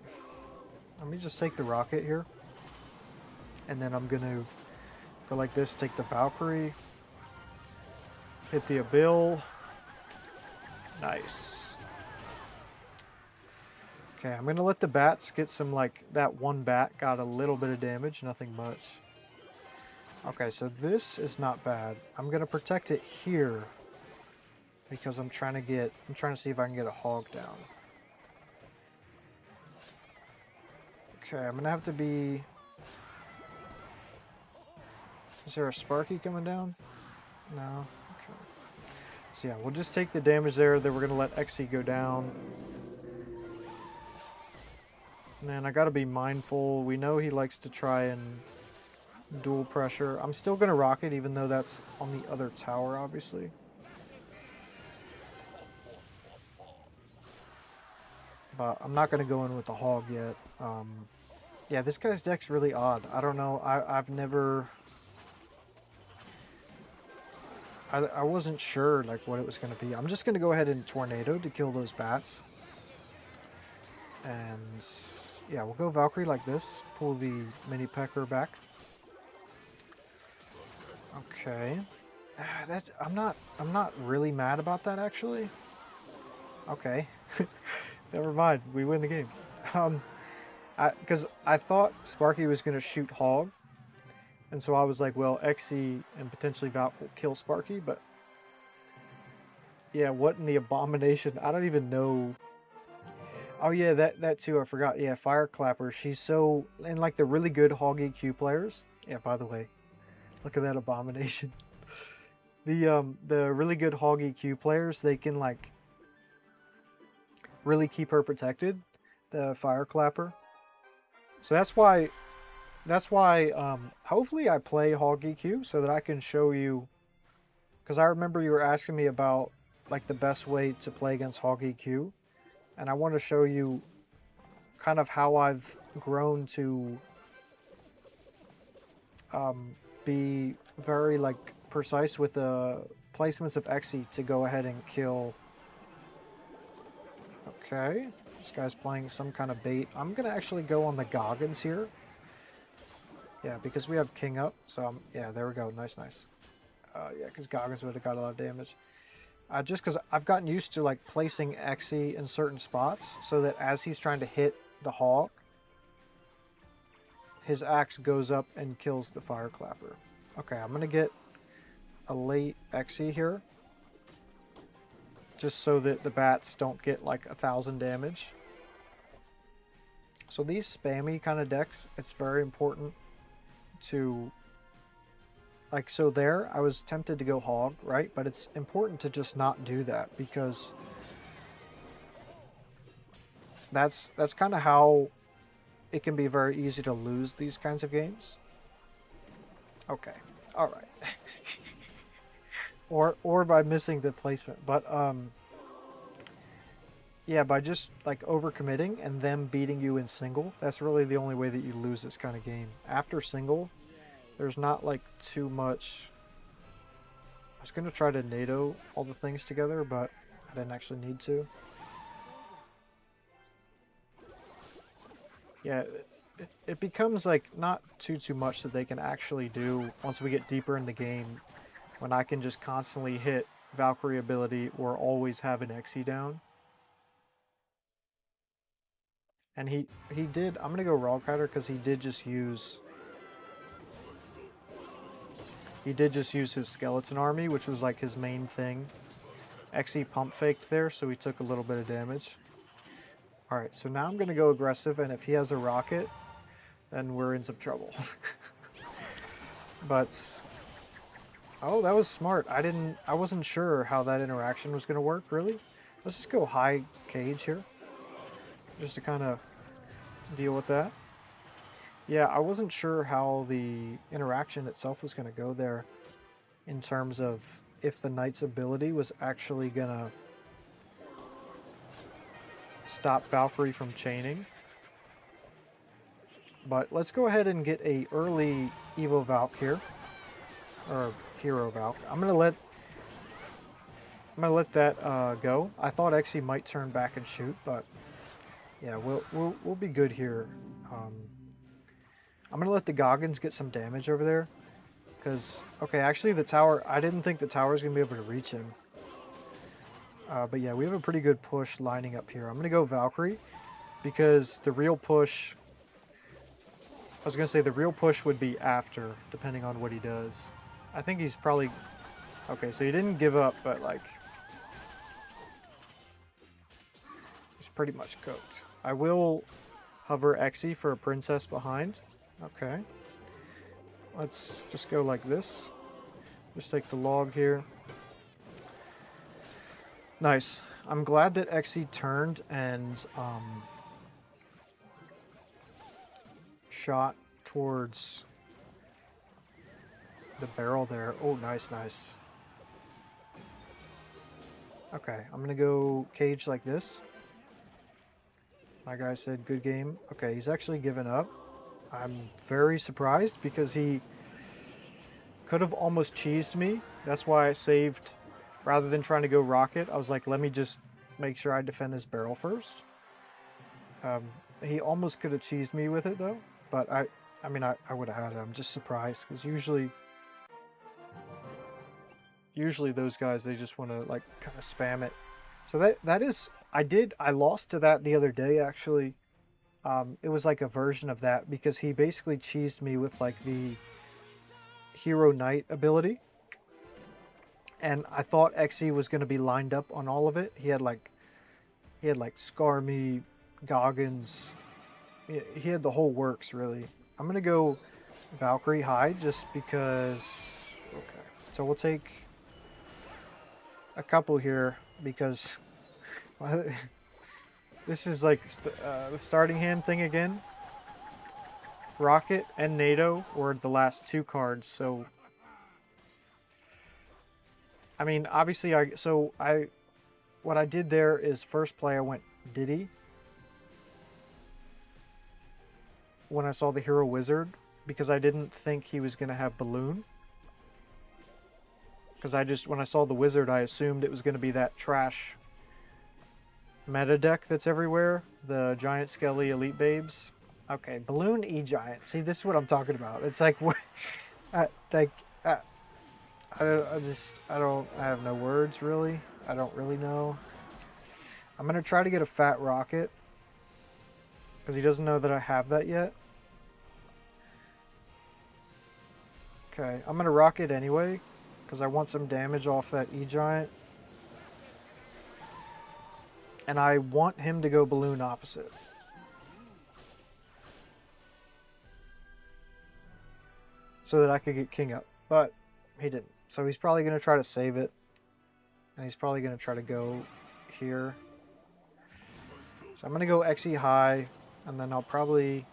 Let me just take the rocket here. And then I'm gonna go like this, take the Valkyrie. Hit the Abyll. Nice. Okay, I'm gonna let the bats get some, like, that one bat got a little bit of damage, nothing much. Okay, so this is not bad. I'm gonna protect it here because I'm trying to see if I can get a hog down. Okay, I'm gonna have to be... Is there a Sparky coming down? No? Okay. So yeah, we'll just take the damage there, then we're gonna let XE go down. Man, I gotta be mindful. We know he likes to try and dual pressure. I'm still gonna rocket even though that's on the other tower, obviously. But I'm not gonna go in with the hog yet. Yeah, this guy's deck's really odd. I don't know. I've never... I wasn't sure like what it was gonna be. I'm just gonna go ahead and tornado to kill those bats. And yeah, we'll go Valkyrie like this. Pull the mini pecker back. Okay. I'm not really mad about that actually. Okay. Never mind. We win the game. Because I thought Sparky was gonna shoot hog. And so I was like, well, XE and potentially Valk will kill Sparky, but yeah, what in the abomination? I don't even know. Oh yeah, that too. I forgot. Yeah, Fire Clapper. She's so and like the really good HOG EQ players. Yeah. By the way, look at that abomination. The really good HOG EQ players, they can like really keep her protected. The Fire Clapper. So that's why hopefully I play HOG EQ so that I can show you, because I remember you were asking me about like the best way to play against HOG EQ, and I want to show you kind of how I've grown to be very like precise with the placements of Exe to go ahead and kill. Okay, this guy's playing some kind of bait. I'm gonna actually go on the Goggins here. Yeah, because we have King up, so yeah, there we go. Nice, nice. Yeah, because Goggins would have got a lot of damage. Just because I've gotten used to like placing Exe in certain spots so that as he's trying to hit the hawk, his axe goes up and kills the Fire Clapper. Okay, I'm going to get a late Exe here, just so that the bats don't get like 1,000 damage. So these spammy kind of decks, it's very important to, like, so there I was tempted to go hog, right? But it's important to just not do that, because that's kind of how it can be very easy to lose these kinds of games. Okay, all right. or by missing the placement, but yeah, by just like overcommitting and them beating you in single, that's really the only way that you lose this kind of game. After single, there's not like too much. I was gonna try to NATO all the things together, but I didn't actually need to. Yeah, it becomes like not too much that they can actually do once we get deeper in the game, when I can just constantly hit Valkyrie ability or always have an Exe down. And he did, I'm gonna go Raw Cutter because he did just use his skeleton army, which was like his main thing. Exe pump faked there, so he took a little bit of damage. Alright, so now I'm gonna go aggressive, and if he has a rocket, then we're in some trouble. But oh, that was smart. I wasn't sure how that interaction was gonna work, really. Let's just go high cage here, just to kind of deal with that. Yeah, I wasn't sure how the interaction itself was going to go there, in terms of if the knight's ability was actually going to stop Valkyrie from chaining. But let's go ahead and get a early Evo Valk here, or Hero Valk. I'm gonna let that go. I thought Exe might turn back and shoot, but yeah, we'll be good here. I'm gonna let the Goggins get some damage over there, because okay, actually the tower, I didn't think the tower was gonna be able to reach him. But yeah, we have a pretty good push lining up here. I'm gonna go Valkyrie, because the real push, I was gonna say the real push would be after, depending on what he does. I think he's probably, okay, so he didn't give up, but like, he's pretty much cooked. I will hover Exe for a princess behind. Okay. Let's just go like this. Just take the log here. Nice. I'm glad that Exe turned and shot towards the barrel there. Oh, nice, nice. Okay, I'm gonna go cage like this. My guy said good game. Okay, he's actually given up. I'm very surprised, because he could have almost cheesed me. That's why I saved, rather than trying to go rocket, I was like, let me just make sure I defend this barrel first. He almost could have cheesed me with it though, but I mean, I would have had it. I'm just surprised, because usually those guys, they just want to like kind of spam it. So that is, I lost to that the other day actually. It was like a version of that, because he basically cheesed me with like the Hero Knight ability, and I thought Exe was going to be lined up on all of it. He had like Scar Me, Goggins. He had the whole works, really. I'm going to go Valkyrie high just because... Okay. So we'll take a couple here because this is like the starting hand thing again. Rocket and NATO were the last two cards, so... I mean, obviously, what I did there is first play I went Diddy when I saw the Hero Wizard because I didn't think he was going to have Balloon. Because when I saw the Wizard, I assumed it was going to be that trash meta deck that's everywhere. The Giant Skelly Elite Babes. Okay, Balloon E-Giant. See, this is what I'm talking about. It's like, I have no words, really. I don't really know. I'm going to try to get a Fat Rocket. Because he doesn't know that I have that yet. Okay, I'm going to Rocket anyway. Because I want some damage off that E-Giant. And I want him to go Balloon opposite. So that I could get King up. But he didn't. So he's probably going to try to save it. And he's probably going to try to go here. So I'm going to go XE high. And then I'll probably...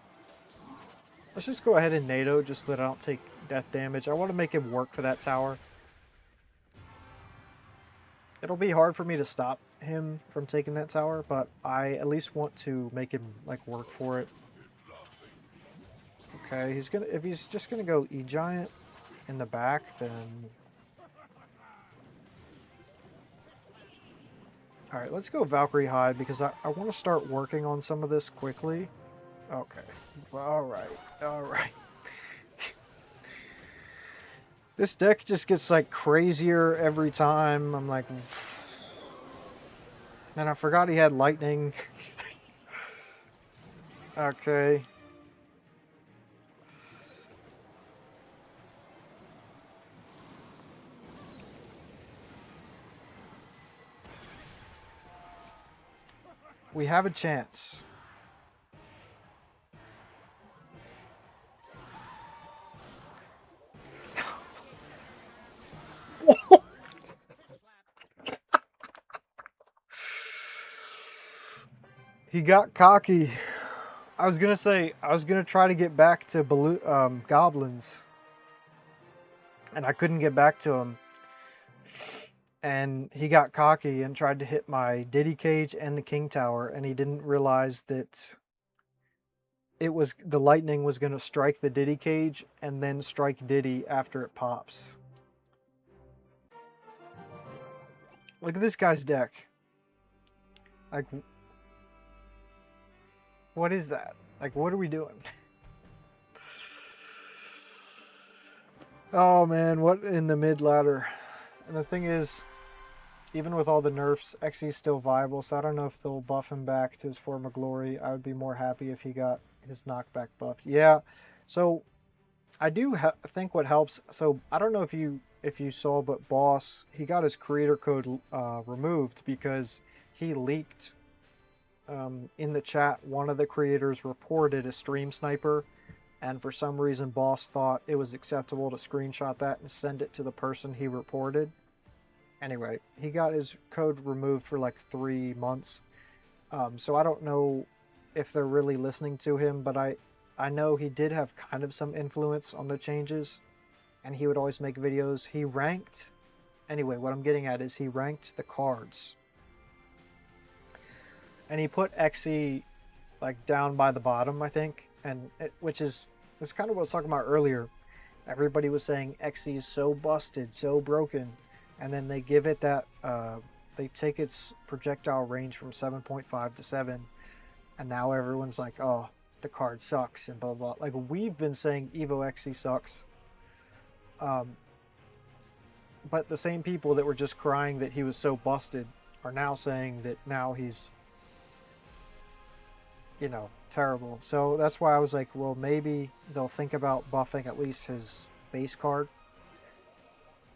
Let's just go ahead and NATO just so that I don't take death damage. I want to make him work for that tower. It'll be hard for me to stop him from taking that tower. But I at least want to make him like work for it. Okay, if he's just gonna go E-Giant in the back, then... Alright, let's go Valkyrie high because I want to start working on some of this quickly. Okay, alright. This deck just gets like crazier every time. I'm like... And I forgot he had lightning. Okay. We have a chance. He got cocky. I was gonna try to get back to goblins, and I couldn't get back to him. And he got cocky and tried to hit my Diddy Cage and the King Tower, and he didn't realize that the lightning was going to strike the Diddy Cage and then strike Diddy after it pops. Look at this guy's deck. Like, what is that? Like, what are we doing? Oh man, what in the mid ladder? And the thing is, even with all the nerfs, XE's still viable, so I don't know if they'll buff him back to his former glory. I would be more happy if he got his knockback buffed. Yeah, so I do think what helps, so I don't know if you saw, but Boss, he got his creator code removed because he leaked in the chat. One of the creators reported a stream sniper, and for some reason Boss thought it was acceptable to screenshot that and send it to the person he reported. Anyway, he got his code removed for like 3 months. So I don't know if they're really listening to him, but I know he did have kind of some influence on the changes. And he would always make videos. He ranked... Anyway, what I'm getting at is he ranked the cards. And he put XE like down by the bottom, I think. And which is kind of what I was talking about earlier. Everybody was saying XE is so busted, so broken. And then they give it that, they take its projectile range from 7.5 to 7. And now everyone's like, oh, the card sucks and blah, blah, blah. Like, we've been saying Evo XE sucks. But the same people that were just crying that he was so busted are now saying that now he's, you know, terrible. So that's why I was like, well, maybe they'll think about buffing at least his base card.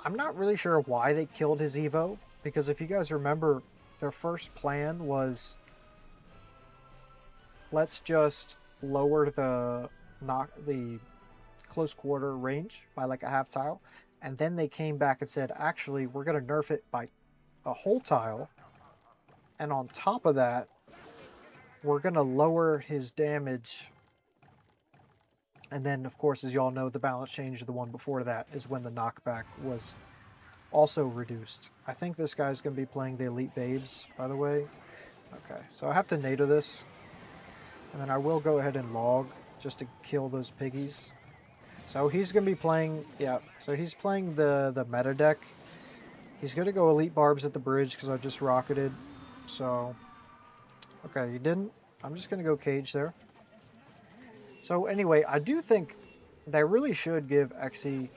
I'm not really sure why they killed his Evo, because if you guys remember, their first plan was let's just lower the close quarter range by like a half tile. And then they came back and said, actually, we're going to nerf it by a whole tile. And on top of that, we're going to lower his damage. And then, of course, as you all know, the balance change of the one before that is when the knockback was also reduced. I think this guy's going to be playing the Elite Babes, by the way. Okay, so I have to NATO this. And then I will go ahead and log just to kill those piggies. So he's going to be playing, yeah, so he's playing the meta deck. He's going to go Elite Barbs at the bridge because I just rocketed. So, okay, he didn't. I'm just going to go Cage there. So anyway, I do think they really should give Exe,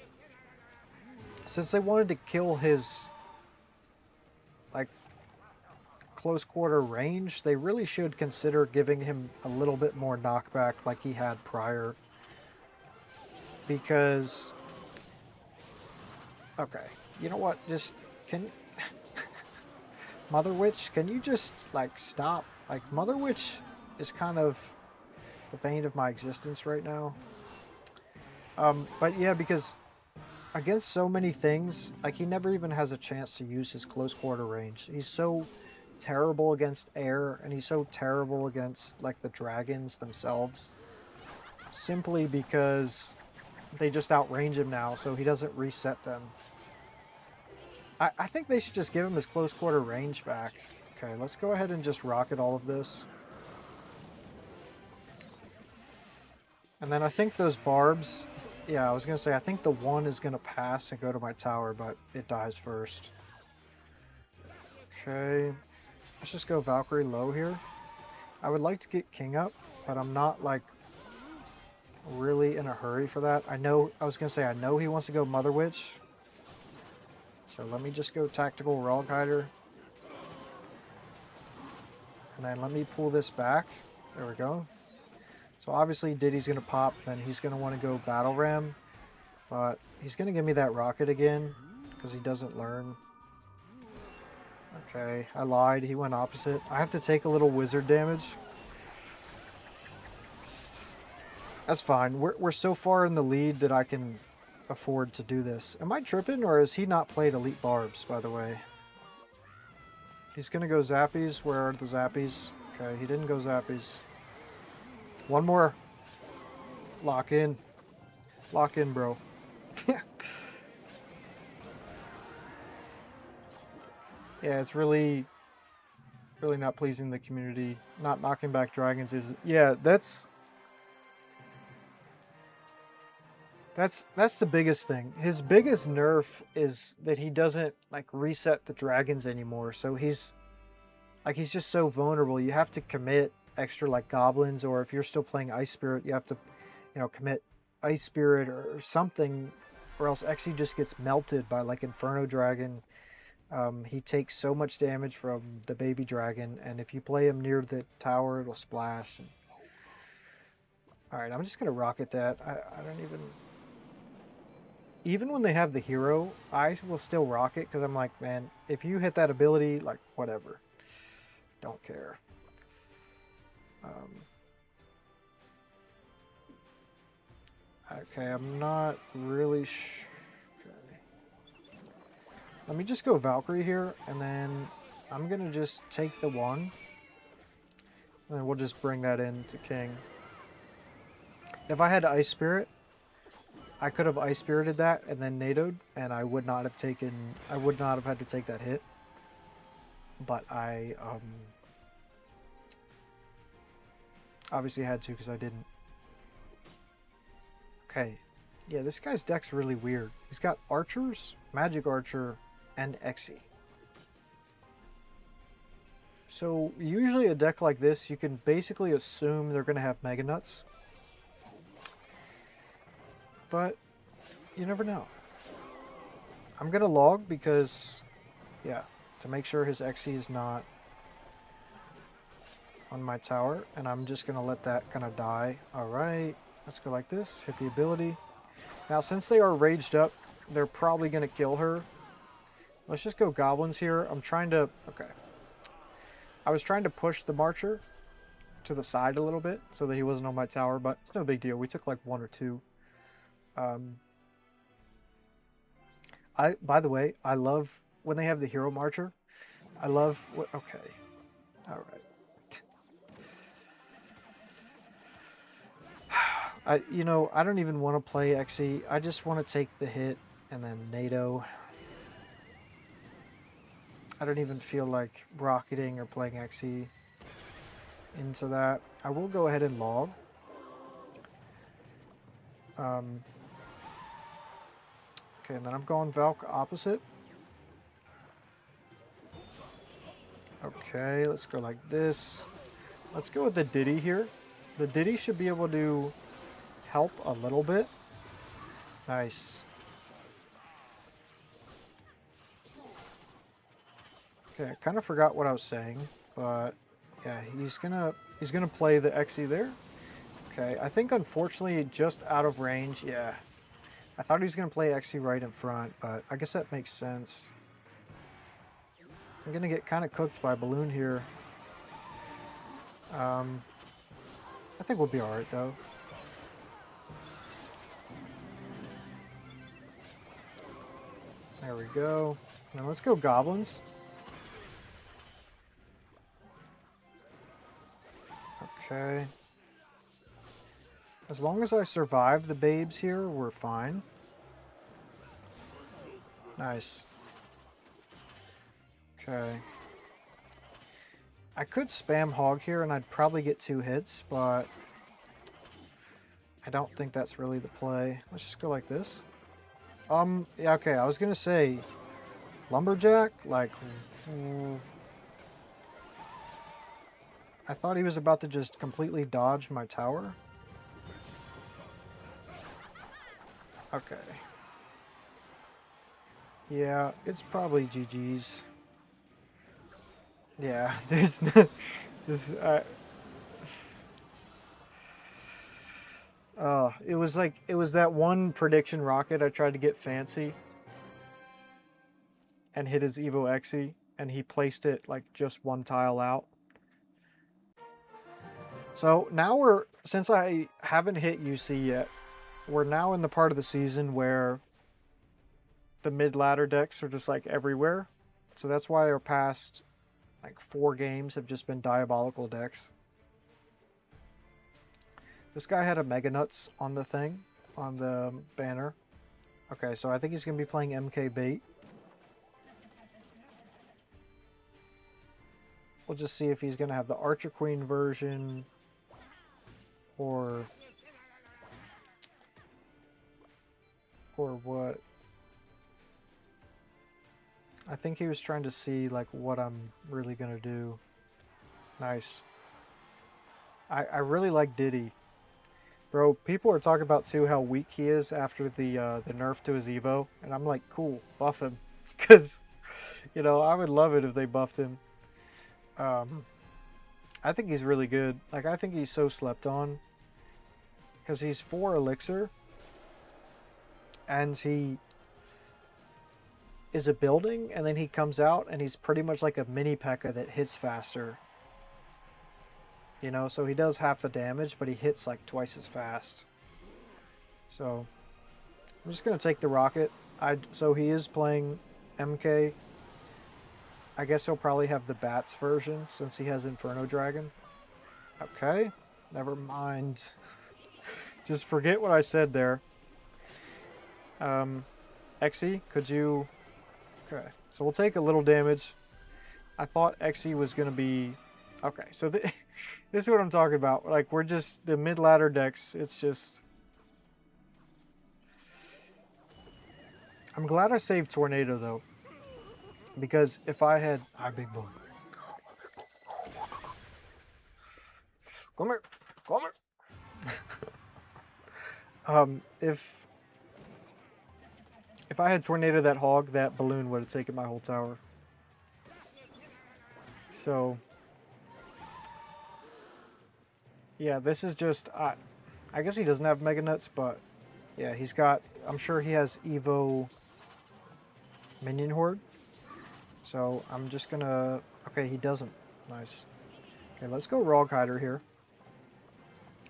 since they wanted to kill his, like, close quarter range, they really should consider giving him a little bit more knockback like he had prior. Because, okay, you know what, just, can, Mother Witch, can you just, like, stop? Like, Mother Witch is kind of the bane of my existence right now. But yeah, because against so many things, like, he never even has a chance to use his close quarter range. He's so terrible against air, and he's so terrible against, like, the dragons themselves. Simply because they just outrange him now, so he doesn't reset them. I think they should just give him his close quarter range back. Okay, let's go ahead and just rocket all of this. And then I think those barbs, yeah, I was going to say, I think the one is going to pass and go to my tower, but it dies first. Okay, let's just go Valkyrie low here. I would like to get King up, but I'm not, like, really in a hurry for that. I know, I was going to say, I know he wants to go Mother Witch. So let me just go Tactical Royale Guider. And then let me pull this back. There we go. So obviously Diddy's going to pop, then he's going to want to go Battle Ram. But he's going to give me that rocket again, because he doesn't learn. Okay, I lied. He went opposite. I have to take a little wizard damage. That's fine. We're so far in the lead that I can afford to do this. Am I tripping, or has he not played Elite Barbs, by the way? He's going to go Zappies. Where are the Zappies? Okay, he didn't go Zappies. One more. Lock in. Lock in, bro. Yeah, it's really not pleasing the community. Not knocking back dragons is... Yeah, that's the biggest thing. His biggest nerf is that he doesn't, like, reset the dragons anymore. So he's just so vulnerable. You have to commit extra, like, goblins, or if you're still playing Ice Spirit, you have to, you know, commit Ice Spirit or something, or else Exe just gets melted by, like, Inferno Dragon. He takes so much damage from the baby dragon, and if you play him near the tower, it'll splash. And... Alright, I'm just going to rocket that. I don't even when they have the hero, I will still rock it, because I'm like, man, if you hit that ability, like, whatever. Don't care. Okay, I'm not really sure. Okay. Let me just go Valkyrie here, and then I'm going to just take the one. And then we'll just bring that into King. If I had Ice Spirit, I could have Ice Spirited that and then NATO'd, and I would not have had to take that hit. But I obviously had to, because I didn't. Okay. Yeah, this guy's deck's really weird. He's got Archers, Magic Archer, and Exe. So usually a deck like this, you can basically assume they're going to have Mega Nuts. But you never know. I'm going to log because, yeah, to make sure his Exe is not on my tower. And I'm just going to let that kind of die. All right, let's go like this. Hit the ability. Now, since they are raged up, they're probably going to kill her. Let's just go Goblins here. I'm trying to... Okay. I was trying to push the Marcher, to the side a little bit so that he wasn't on my tower, but it's no big deal. We took like 1 or 2. By the way, I love when they have the Hero Marcher. I love what, okay. All right. I don't even want to play XE. I just want to take the hit and then NATO. I don't even feel like rocketing or playing XE into that. I will go ahead and log. Okay, and then I'm going Valk opposite. Okay, let's go like this. Let's go with the Diddy here. The Diddy should be able to help a little bit. Nice. Okay, I kind of forgot what I was saying, but yeah, he's gonna play the XE there. Okay, I think unfortunately just out of range, yeah. I thought he was gonna play XE right in front, but I guess that makes sense. I'm gonna get kind of cooked by Balloon here. I think we'll be alright though. There we go. Now let's go Goblins. Okay. As long as I survive the babes here, we're fine. Nice. Okay. I could spam Hog here and I'd probably get 2 hits, but I don't think that's really the play. Let's just go like this. Yeah, okay, I was gonna say Lumberjack, like I thought he was about to just completely dodge my tower. Okay. Yeah, it's probably GG's. Yeah, there's no... it was that one prediction rocket I tried to get fancy and hit his Evo XE, and he placed it like just 1 tile out. So now since I haven't hit UC yet, we're now in the part of the season where the mid-ladder decks are just like everywhere. So that's why our past like 4 games have just been diabolical decks. This guy had a Mega Nuts on the thing, on the banner. Okay, so I think he's going to be playing MK Bait. We'll just see if he's going to have the Archer Queen version or what. I think he was trying to see like what I'm really going to do. Nice. I really like Diddy. Bro, people are talking about too how weak he is after the nerf to his Evo, and I'm like, cool, buff him, because I would love it if they buffed him. I think he's really good. Like, I think he's so slept on, because he's 4 elixir, and he is a building, and then he comes out, and he's pretty much like a mini P.E.K.K.A. that hits faster. So he does half the damage, but he hits like twice as fast. So I'm just going to take the rocket. So he is playing MK. I guess he'll probably have the Bats version since he has Inferno Dragon. Okay, never mind. Just forget what I said there. XE, could you... Okay, so we'll take a little damage. I thought XE was going to be... Okay, so this is what I'm talking about. Like, we're just, the mid-ladder decks, it's just... I'm glad I saved Tornado, though. Because if I had... Hi, big boy. Come here. Come here. If I had Tornado that Hog, that balloon would have taken my whole tower. So... Yeah, this is just, I guess he doesn't have Mega Nuts, but yeah, he's got, I'm sure he has Evo Minion Horde. So I'm just gonna, okay, he doesn't. Nice. Okay, let's go Rog Hider here.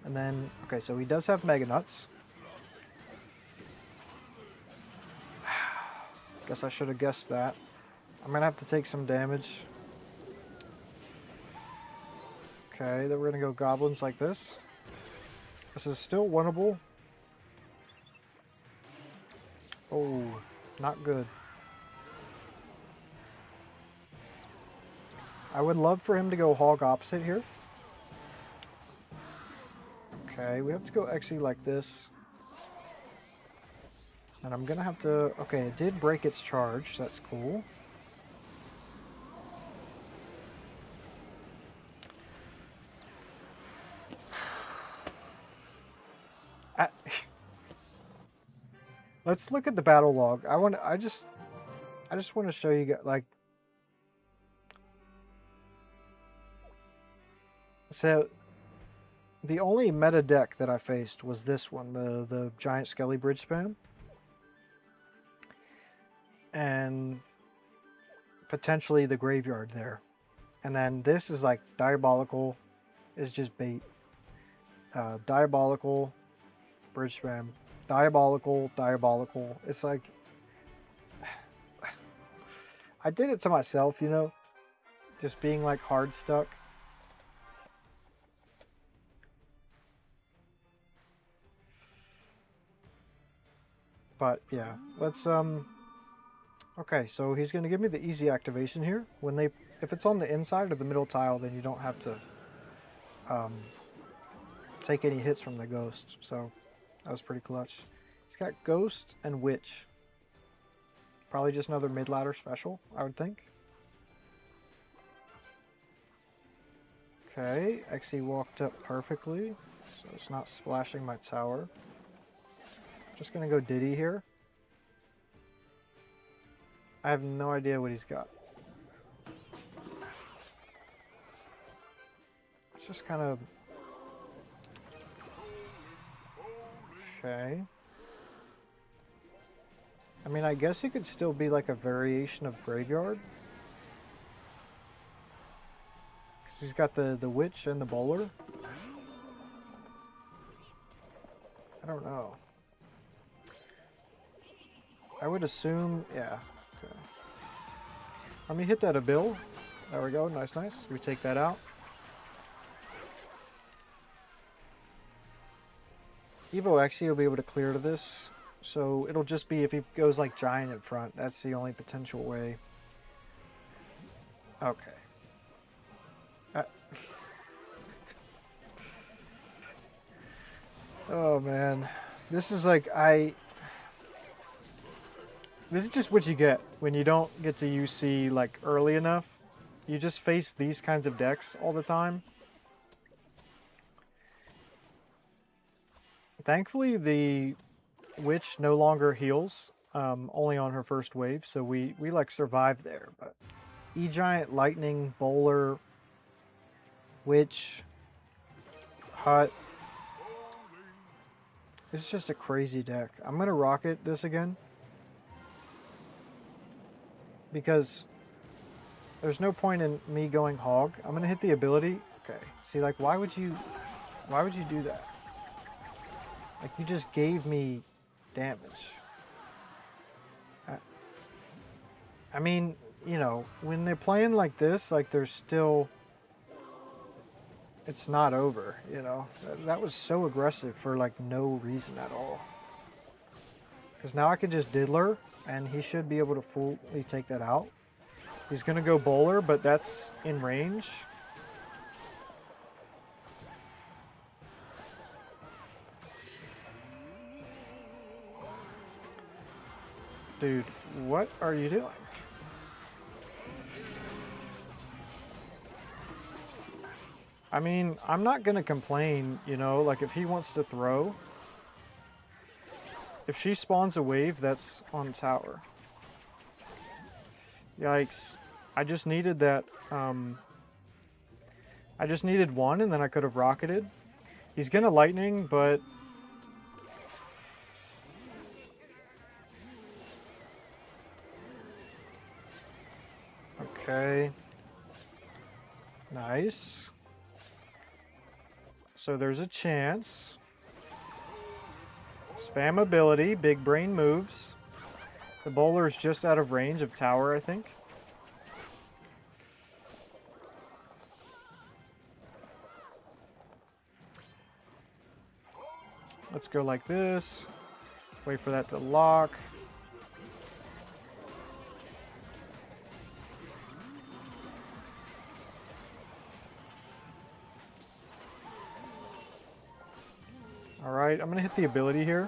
And then, okay, so he does have Mega Nuts. Guess I should have guessed that. I'm gonna have to take some damage. Okay, then we're gonna go goblins like this. This is still winnable. Oh, not good. I would love for him to go hog opposite here. Okay, we have to go XE like this. And I'm gonna have to... Okay, it did break its charge, so that's cool. Let's look at the battle log. I just want to show you guys, like... So, the only meta deck that I faced was this one, the Giant Skelly Bridge Spam. And potentially the Graveyard there. And then this is like Diabolical, is just bait. Diabolical, Bridge Spam. Diabolical, Diabolical. It's like... I did it to myself, you know? Just being like hard stuck. But yeah, let's okay, so he's gonna give me the easy activation here. If it's on the inside or the middle tile, then you don't have to take any hits from the ghost. So that was pretty clutch. He's got Ghost and Witch. Probably just another mid-ladder special, I would think. Okay, XE walked up perfectly, so it's not splashing my tower. Just gonna go Diddy here. I have no idea what he's got. It's just kind of... Okay. I mean, I guess it could still be like a variation of Graveyard. Because he's got the Witch and the Bowler. I don't know. I would assume, yeah. Okay. Let me hit that a bill. There we go, nice, nice. We take that out. Evo XE will be able to clear to this. So it'll just be if he goes like Giant in front. That's the only potential way. Okay. Oh man. This is like, this is just what you get when you don't get to UC like early enough. You just face these kinds of decks all the time. Thankfully, the Witch no longer heals, only on her first wave, so we like survived there. But E-Giant, Lightning, Bowler, Witch, Hut. It's just a crazy deck. I'm gonna rocket this again. Because there's no point in me going hog. I'm gonna hit the ability. Okay. See, like, why would you do that? Like, you just gave me damage. I mean, you know, when they're playing like this, like, there's still... It's not over, you know? That was so aggressive for, like, no reason at all. Because now I can just Diddler, and he should be able to fully take that out. He's going to go Bowler, but that's in range. Dude, what are you doing? I mean, I'm not going to complain, you know, like if he wants to throw. If she spawns a wave, that's on tower. Yikes. I just needed that, I just needed one and then I could have rocketed. He's gonna lightning, but... Okay. Nice. So there's a chance. Spam ability, big brain moves. The bowler's just out of range of tower, I think. Let's go like this. Wait for that to lock. All right, I'm gonna hit the ability here.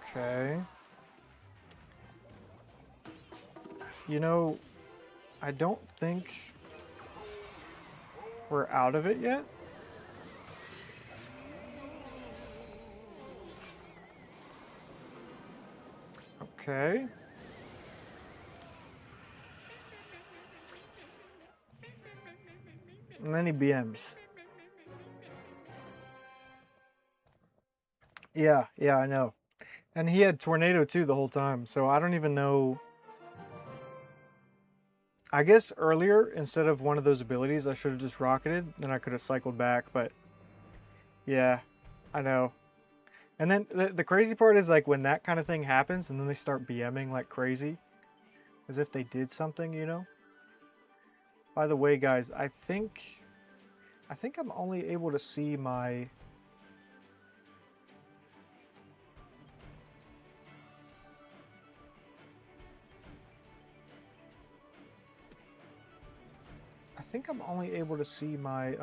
Okay. You know, I don't think we're out of it yet. Okay. And then he BMs. Yeah, I know. And he had Tornado too the whole time, so I don't even know. I guess earlier, instead of one of those abilities, I should have just rocketed, then I could have cycled back, but yeah, I know. And then the crazy part is like when that kind of thing happens and then they start BMing like crazy, as if they did something, you know? By the way, guys, I think I'm only able to see my... I think I'm only able to see my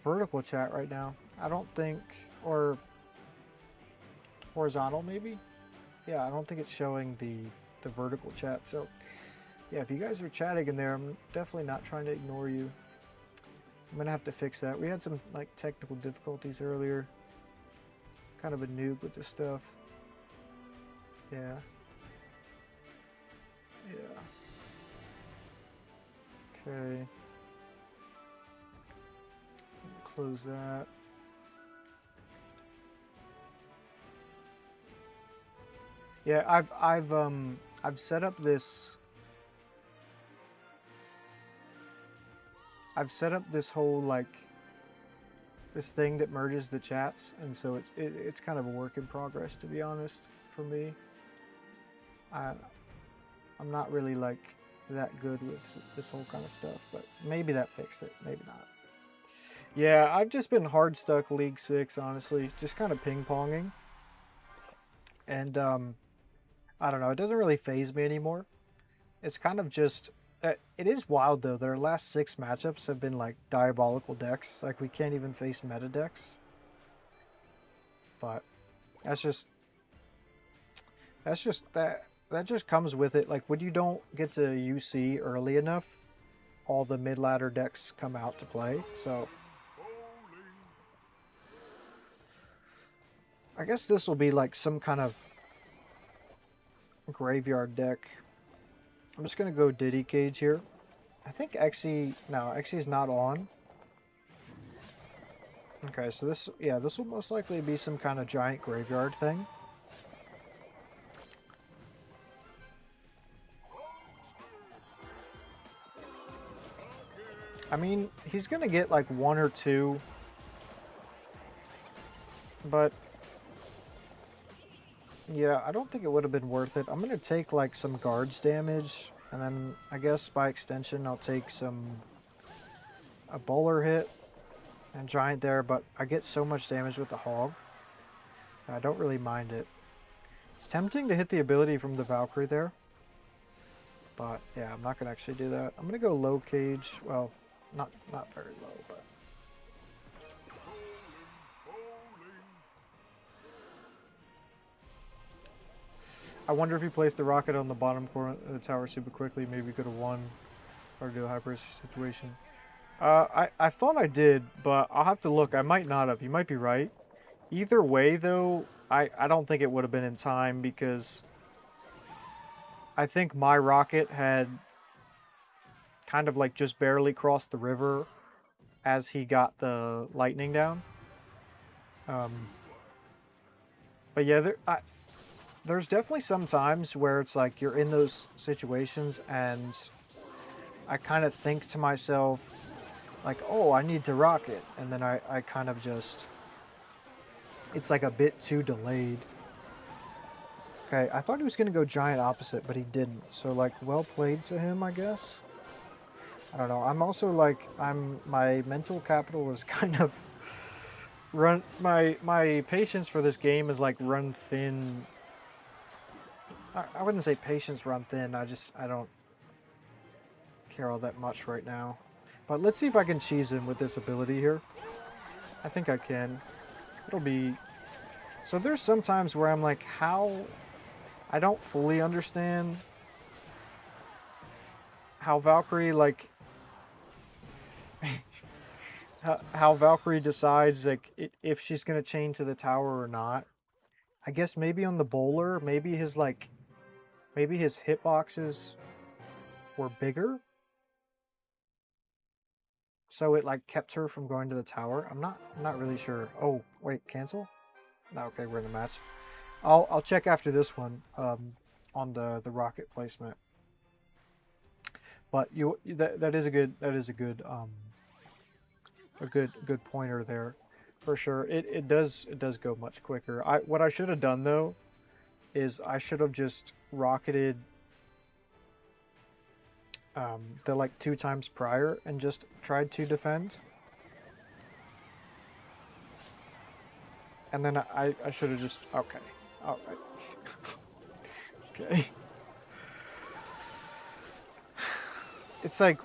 vertical chat right now. I don't think, or horizontal maybe? Yeah, I don't think it's showing the vertical chat. So yeah, if you guys are chatting in there, I'm definitely not trying to ignore you. I'm gonna have to fix that. We had some like technical difficulties earlier. Kind of a noob with this stuff. Yeah. Okay. Close that. Yeah, I've set up this. I've set up this whole like this thing that merges the chats, and so it's kind of a work in progress, to be honest, for me. I'm not really like that good with this whole kind of stuff, but maybe that fixed it, maybe not. Yeah, I've just been hard stuck League 6, honestly, just kind of ping-ponging. And I don't know, it doesn't really faze me anymore. It's kind of just, it is wild though, their last 6 matchups have been like diabolical decks, like we can't even face meta decks. But that just comes with it. Like when you don't get to UC early enough, all the mid-ladder decks come out to play, so I guess this will be like some kind of graveyard deck. I'm just gonna go Diddy Cage here. I think Exe, no, Exe's not on. Okay, so this will most likely be some kind of giant graveyard thing. I mean, he's gonna get like 1 or 2, but yeah, I don't think it would have been worth it. I'm going to take like some guards damage, and then I guess by extension I'll take a bowler hit and giant there, but I get so much damage with the hog. I don't really mind it. It's tempting to hit the ability from the Valkyrie there, but yeah, I'm not going to actually do that. I'm going to go low cage. Well, not very low, but... I wonder if he placed the rocket on the bottom corner of the tower super quickly, maybe could have won or do a high pressure situation. I thought I did, but I'll have to look. I might not have. You might be right. Either way, though, I don't think it would have been in time because I think my rocket had kind of like just barely crossed the river as he got the lightning down. But yeah, there's definitely some times where it's like you're in those situations and I kind of think to myself, like, oh, I need to rock it. And then I kind of just, it's like a bit too delayed. Okay, I thought he was going to go giant opposite, but he didn't. So, like, well played to him, I guess. I don't know. I'm also, like, my mental capital is kind of my patience for this game is, like, run thin. I wouldn't say patience run thin. I don't care all that much right now. But let's see if I can cheese him with this ability here. I think I can. It'll be... So there's some times where I'm like, how... I don't fully understand how Valkyrie, like... how Valkyrie decides, like, if she's going to chain to the tower or not. I guess maybe on the bowler, maybe his, like... Maybe his hitboxes were bigger. So it, like, kept her from going to the tower. I'm not really sure. Oh, wait, cancel? No, okay, we're in the match. I'll check after this one on the rocket placement. But that is a good pointer there, for sure. It does go much quicker. What I should have done though is I should have just rocketed the like 2 times prior and just tried to defend. And then I should have just... Okay. Alright. Okay. It's like...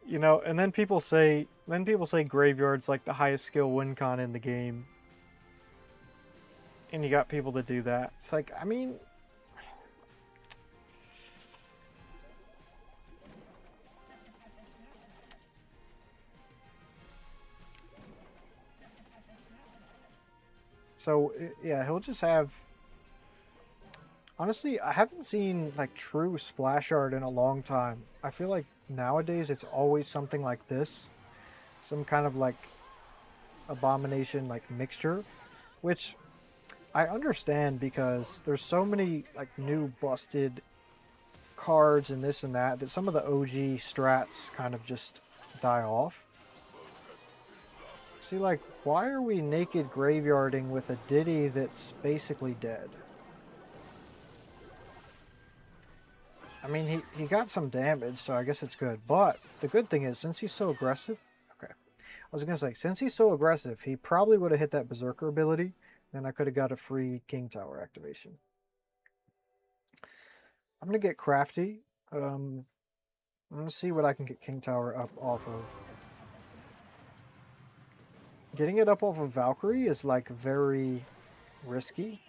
You know, and then people say Graveyard's like the highest skill win con in the game. And you got people that do that. It's like, I mean... So, yeah, he'll just have... Honestly, I haven't seen, like, true splash art in a long time. I feel like nowadays it's always something like this. Some kind of, like, abomination, like, mixture. Which I understand because there's so many, like, new busted cards and this and that some of the OG strats kind of just die off. See, like, why are we naked graveyarding with a Diddy that's basically dead? I mean, he got some damage, so I guess it's good. But the good thing is, since he's so aggressive... Okay. I was going to say, since he's so aggressive, he probably would have hit that Berserker ability. Then I could have got a free King Tower activation. I'm going to get crafty. I'm going to see what I can get King Tower up off of. Getting it up off of Valkyrie is, like, very risky.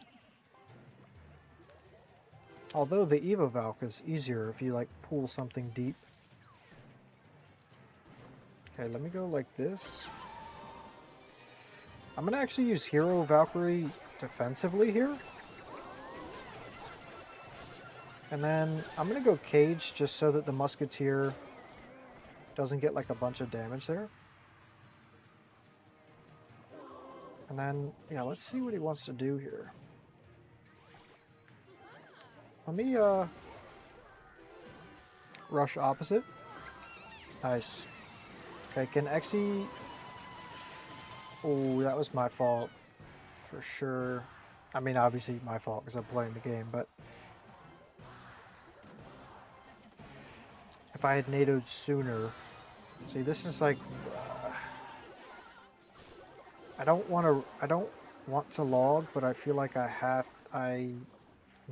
Although the Evo Valk is easier if you, like, pull something deep. Okay, let me go like this. I'm going to actually use Hero Valkyrie defensively here. And then I'm going to go Cage just so that the Musketeer doesn't get, like, a bunch of damage there. And then, yeah, let's see what he wants to do here. Let me, rush opposite. Nice. Okay, can Exe... Oh, that was my fault. For sure. I mean, obviously my fault because I'm playing the game, but... If I had NATO'd sooner... See, this is like... I don't want to log, but I feel like I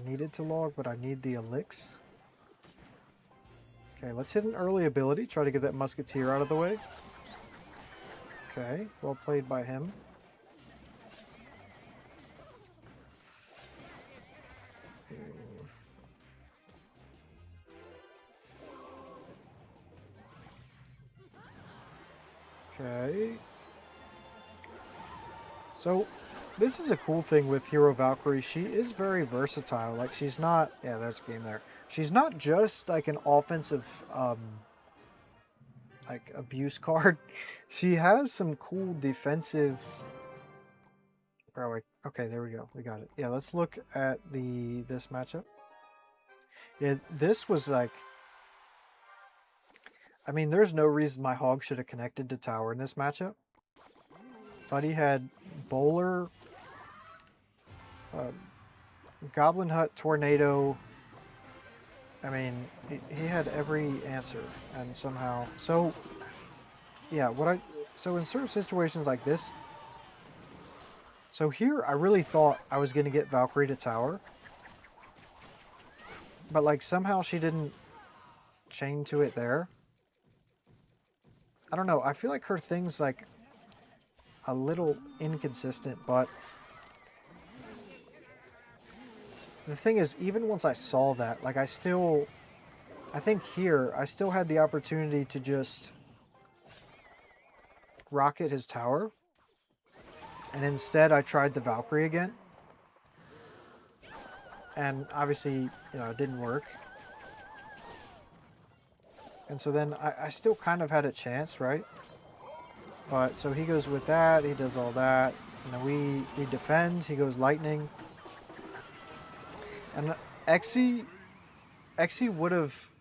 needed to log, but I need the elix. Okay, let's hit an early ability. Try to get that Musketeer out of the way. Okay, well played by him. Okay. So, this is a cool thing with Hero Valkyrie. She is very versatile. Like, she's not... Yeah, that's game there. She's not just, like, an offensive, like, abuse card. She has some cool defensive Bro, okay, there we go. We got it. Yeah, let's look at this matchup. Yeah, this was like... I mean, there's no reason my hog should have connected to tower in this matchup. But he had Bowler, Goblin Hut, Tornado. I mean, he had every answer, and somehow... So, yeah, so in certain situations like this... So here, I really thought I was going to get Valkyrie to tower. But, like, somehow she didn't chain to it there. I don't know. I feel like her thing's, like, a little inconsistent, but... The thing is, even once I saw that, like, I think here, I still had the opportunity to just rocket his tower. And instead, I tried the Valkyrie again. And obviously, you know, it didn't work. And so then I still kind of had a chance, right? But so he goes with that, he does all that. And then we defend, he goes lightning. And EXE would have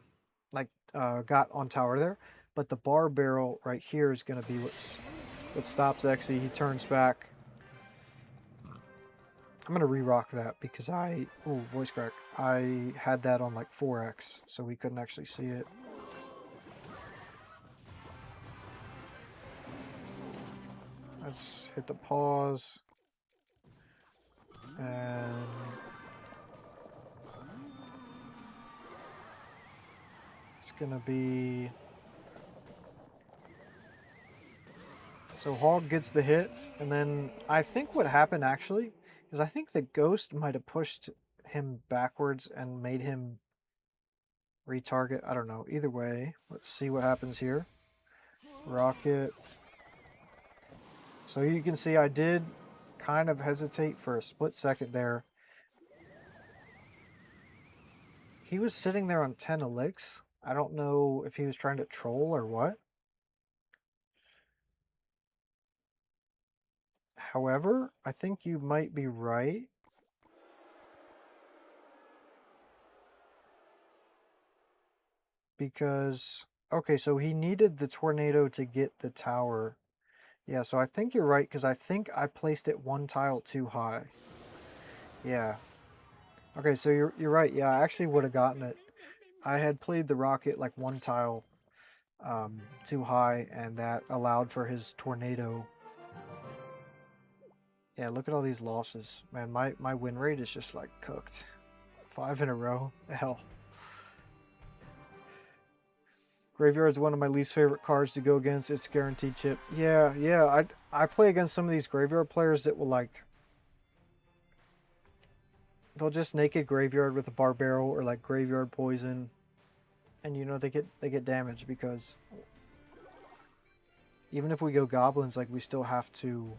like got on tower there, but the bar barrel right here is going to be what stops EXE. He turns back. I'm going to re-rock that because voice crack. I had that on like 4x, so we couldn't actually see it. Let's hit the pause. And it's going to be... So Hog gets the hit, and then I think what happened actually is I think the ghost might have pushed him backwards and made him retarget. I don't know. Either way, let's see what happens here. Rocket. So you can see I did kind of hesitate for a split second there. He was sitting there on 10 elixirs. I don't know if he was trying to troll or what. However, I think you might be right. Because, okay, so he needed the tornado to get the tower. Yeah, so I think you're right, because I think I placed it one tile too high. Yeah. Okay, so you're right. Yeah, I actually would have gotten it. I had played the rocket like one tile too high, and that allowed for his tornado. Yeah, look at all these losses. Man, my win rate is just like cooked. 5 in a row. Hell. Graveyard's one of my least favorite cards to go against. It's guaranteed chip. Yeah. I play against some of these graveyard players that will like... They'll just naked graveyard with a bar barrel or like graveyard poison. And you know they get damaged because even if we go goblins, like we still have to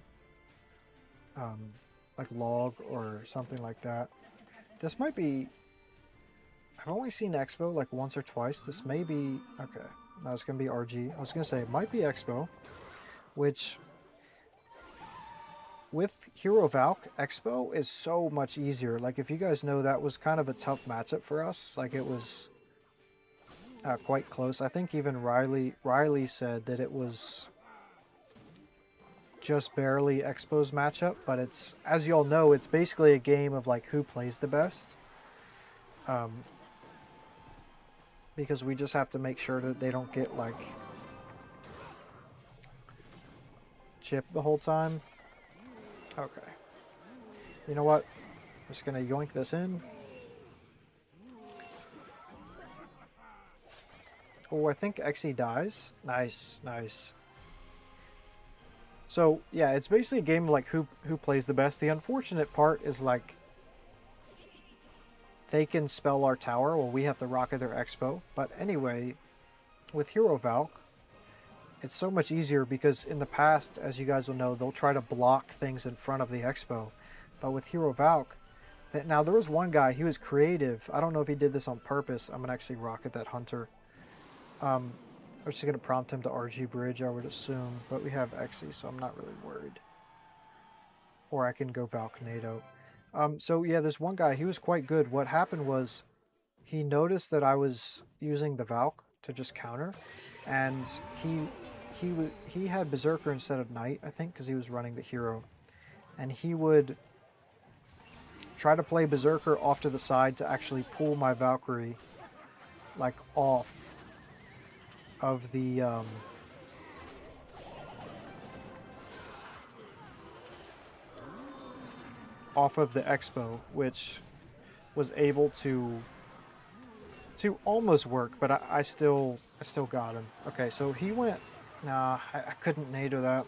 like log or something like that. This might be... I've only seen Expo like once or twice. This may be... Okay, that was going to be RG. I was going to say it might be Expo, which with Hero Valk, Expo is so much easier. Like if you guys know, that was kind of a tough matchup for us. Like it was quite close. I think even Riley said that it was just barely Expo's matchup, but it's, as you all know, it's basically a game of like who plays the best. Because we just have to make sure that they don't get like chipped the whole time. Okay. You know what? I'm just gonna yoink this in. Oh, I think EXE dies. Nice, nice. So yeah, it's basically a game like who plays the best. The unfortunate part is like they can spell our tower while we have to rocket their Expo. But anyway, with Hero Valk, it's so much easier because in the past, as you guys will know, they'll try to block things in front of the Expo. But with Hero Valk, now there was one guy, he was creative. I don't know if he did this on purpose. I'm gonna actually rocket that Hunter. Which is gonna prompt him to RG bridge, I would assume. But we have EXE, so I'm not really worried. or I can go Valk NATO. So yeah, this one guy, he was quite good. What happened was he noticed that I was using the Valk to just counter, and he had Berserker instead of Knight, I think, because he was running the hero, and he would try to play Berserker off to the side to actually pull my Valkyrie like off of the expo, which was able to almost work, but I still got him. Okay, so he went. Nah, I couldn't NATO that.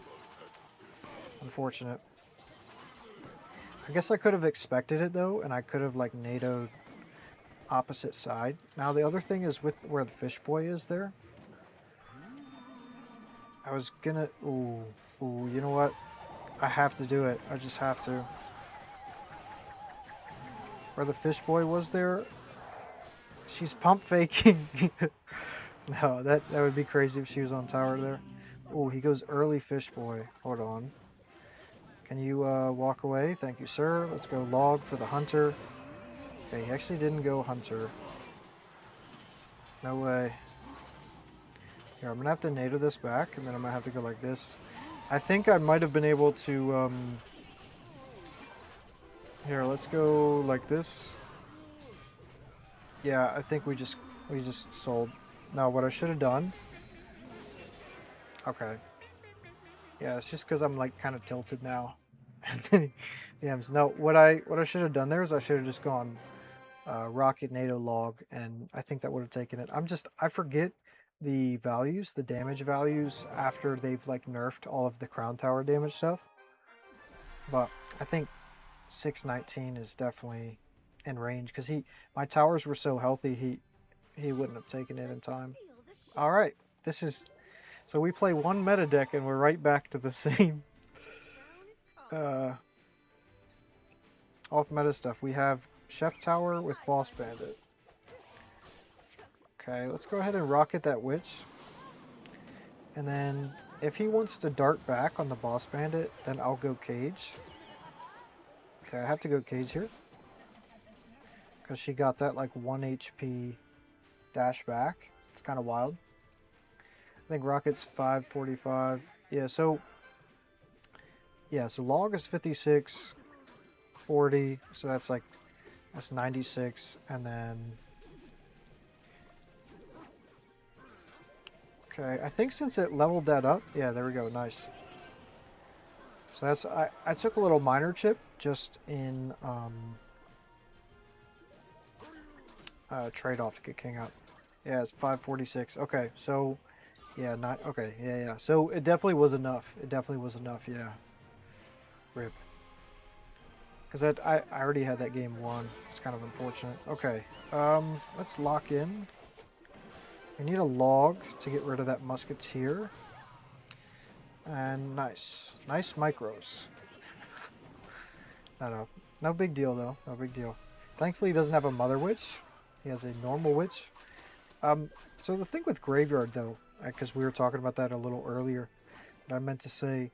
Unfortunate. I guess I could have expected it though, and I could have like NATO'd opposite side. Now the other thing is with where the fish boy is there. I was gonna. Ooh, you know what? I have to do it. I just have to. Where the fish boy was there. She's pump faking. No, that would be crazy if she was on tower there. Oh, he goes early fish boy. Hold on. Can you walk away? Thank you, sir. Let's go log for the hunter. Okay, he actually didn't go hunter. No way. Here, I'm gonna have to NATO this back, and then I'm gonna have to go like this. I think I might have been able to. Here, let's go like this. Yeah, I think we just sold. Now, what I should have done. Okay. Yeah, it's just because I'm like kind of tilted now. And then yeah, no, what I should have done there is I should have just gone rocket NATO log, and I think that would have taken it. I forget the values, the damage values after they've like nerfed all of the crown tower damage stuff. But I think 619 is definitely in range because my towers were so healthy he wouldn't have taken it in time. All right, so we play one meta deck and we're right back to the same off meta stuff. We have Chef Tower with Boss Bandit. Okay, let's go ahead and rocket that witch. And then if he wants to dart back on the Boss Bandit, then I'll go Cage. Okay, I have to go Cage here. Because she got that like 1 HP dash back. It's kind of wild. I think Rocket's 545. Yeah, so log is 56, 40. So that's 96. And then okay, I think since it leveled that up, yeah, there we go, nice. So that's I took a little minor chip just in trade-off to get king up. Yeah, it's 546. Okay, so yeah, not okay. Yeah. So it definitely was enough. Yeah. Rip. Because I already had that game won. It's kind of unfortunate. Okay. Let's lock in. We need a log to get rid of that musketeer. And nice micros. No big deal though. No big deal. Thankfully, he doesn't have a mother witch. He has a normal witch. So the thing with graveyard though, because we were talking about that a little earlier, but I meant to say,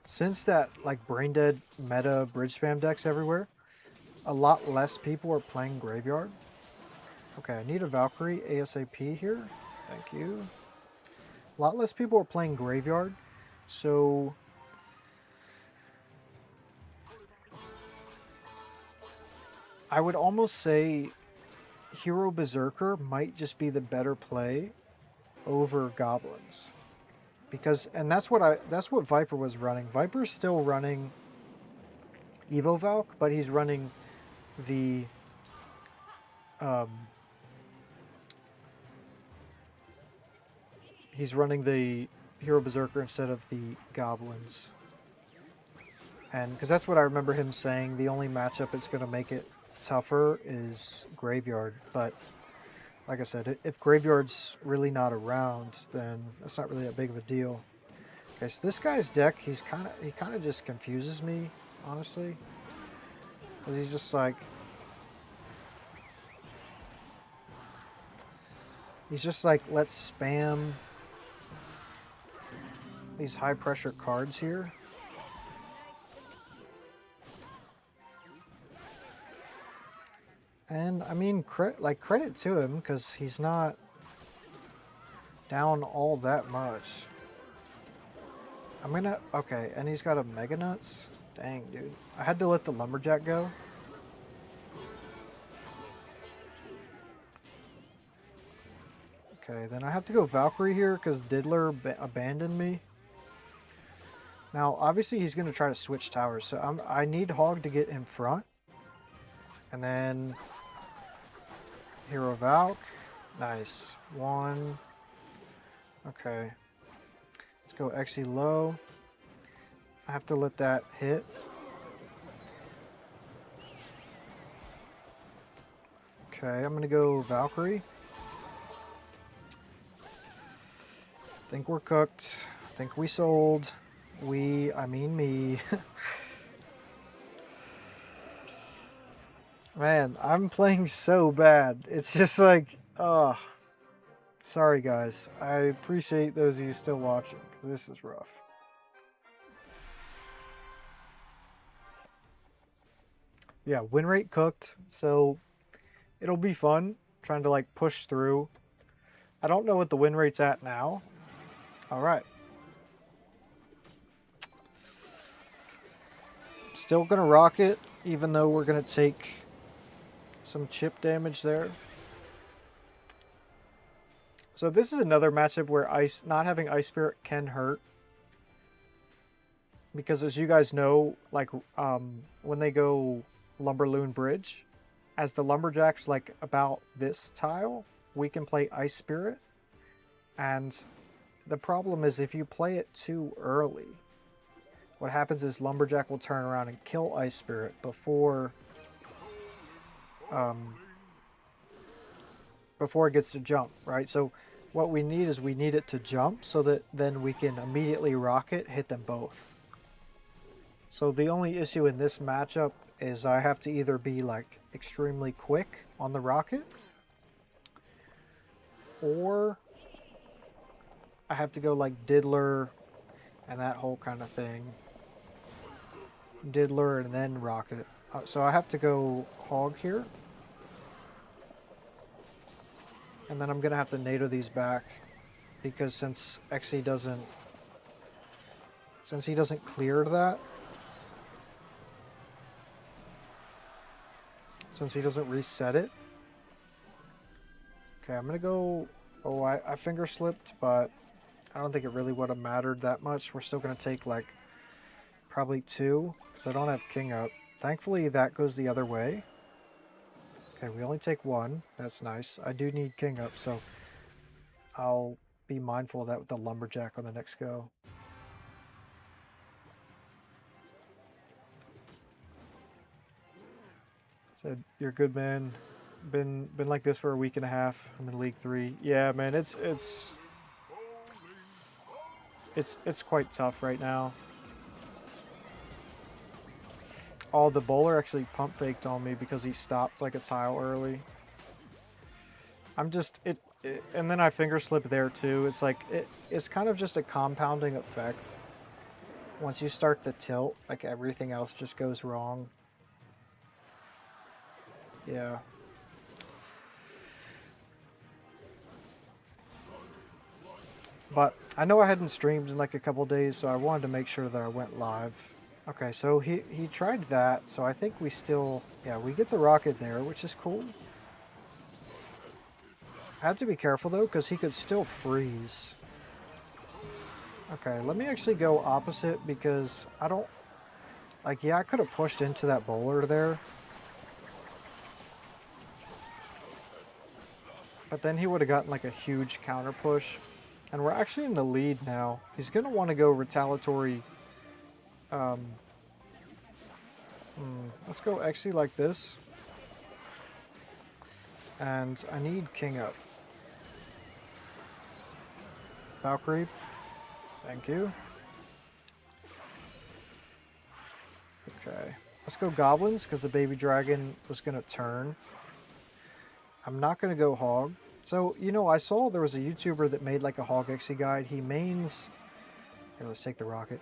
since that like brain dead meta bridge spam decks everywhere, a lot less people are playing graveyard. Okay, I need a Valkyrie ASAP here. Thank you. A lot less people are playing graveyard, so I would almost say Hero Berserker might just be the better play over goblins. Because that's what Viper was running. Viper's still running Evo Valk, but he's running the Hero Berserker instead of the goblins. And because that's what I remember him saying, the only matchup that's going to make it tougher is Graveyard. But like I said, if Graveyard's really not around, then that's not really that big of a deal. Okay, so this guy's deck, he kind of just confuses me, honestly. Because he's just like, let's spam these high pressure cards here. And I mean, credit to him, because he's not down all that much. I'm gonna, okay, and he's got a Mega Nuts? Dang, dude. I had to let the Lumberjack go. Okay, then I have to go Valkyrie here because Diddler abandoned me. Now, obviously he's going to try to switch towers, so I need Hog to get in front. And then Hero Valk. Nice. One. Okay. Let's go XE low. I have to let that hit. Okay, I'm going to go Valkyrie. Think we're cooked. Think we sold. I mean me. Man, I'm playing so bad. It's just like, oh. Sorry guys. I appreciate those of you still watching, because this is rough. Yeah, win rate cooked, so it'll be fun trying to like push through. I don't know what the win rate's at now. All right. Still gonna rock it, even though we're gonna take some chip damage there. So this is another matchup where not having Ice Spirit can hurt. Because as you guys know, like when they go Lumberloon Bridge, as the Lumberjack's like about this tile, we can play Ice Spirit. And the problem is if you play it too early, what happens is Lumberjack will turn around and kill Ice Spirit before it gets to jump, right? So what we need is we need it to jump so that then we can immediately rocket, hit them both. So the only issue in this matchup is I have to either be like extremely quick on the rocket, or I have to go like Diddler and that whole kind of thing. Diddler and then rocket. So I have to go Hog here. And then I'm going to have to NATO these back, because since XE doesn't... Since he doesn't clear that... Since he doesn't reset it... Okay, I'm going to go... Oh, I finger slipped, but I don't think it really would have mattered that much. We're still going to take, like, probably 2, because I don't have King up. Thankfully, that goes the other way. Okay, we only take 1. That's nice. I do need King up, so I'll be mindful of that with the Lumberjack on the next go. So you're good, man. Been like this for a week and a half. I'm in League 3. Yeah, man, it's quite tough right now. Oh, the bowler actually pump faked on me because he stopped like a tile early. I'm just and then I finger slip there too. It's like it's kind of just a compounding effect. Once you start the tilt, like everything else just goes wrong. Yeah. But I know I hadn't streamed in like a couple days, so I wanted to make sure that I went live. Okay, so he tried that, so I think we still... Yeah, we get the rocket there, which is cool. I have to be careful, though, because he could still freeze. Okay, let me actually go opposite, because I don't... Like, yeah, I could have pushed into that bowler there. But then he would have gotten, like, a huge counter push. And we're actually in the lead now. He's going to want to go retaliatory... let's go XE like this. And I need King up. Valkyrie. Thank you. Okay. Let's go Goblins, because the baby dragon was going to turn. I'm not going to go Hog. So, you know, I saw there was a YouTuber that made like a HOG EXE guide. He mains... Here, let's take the rocket.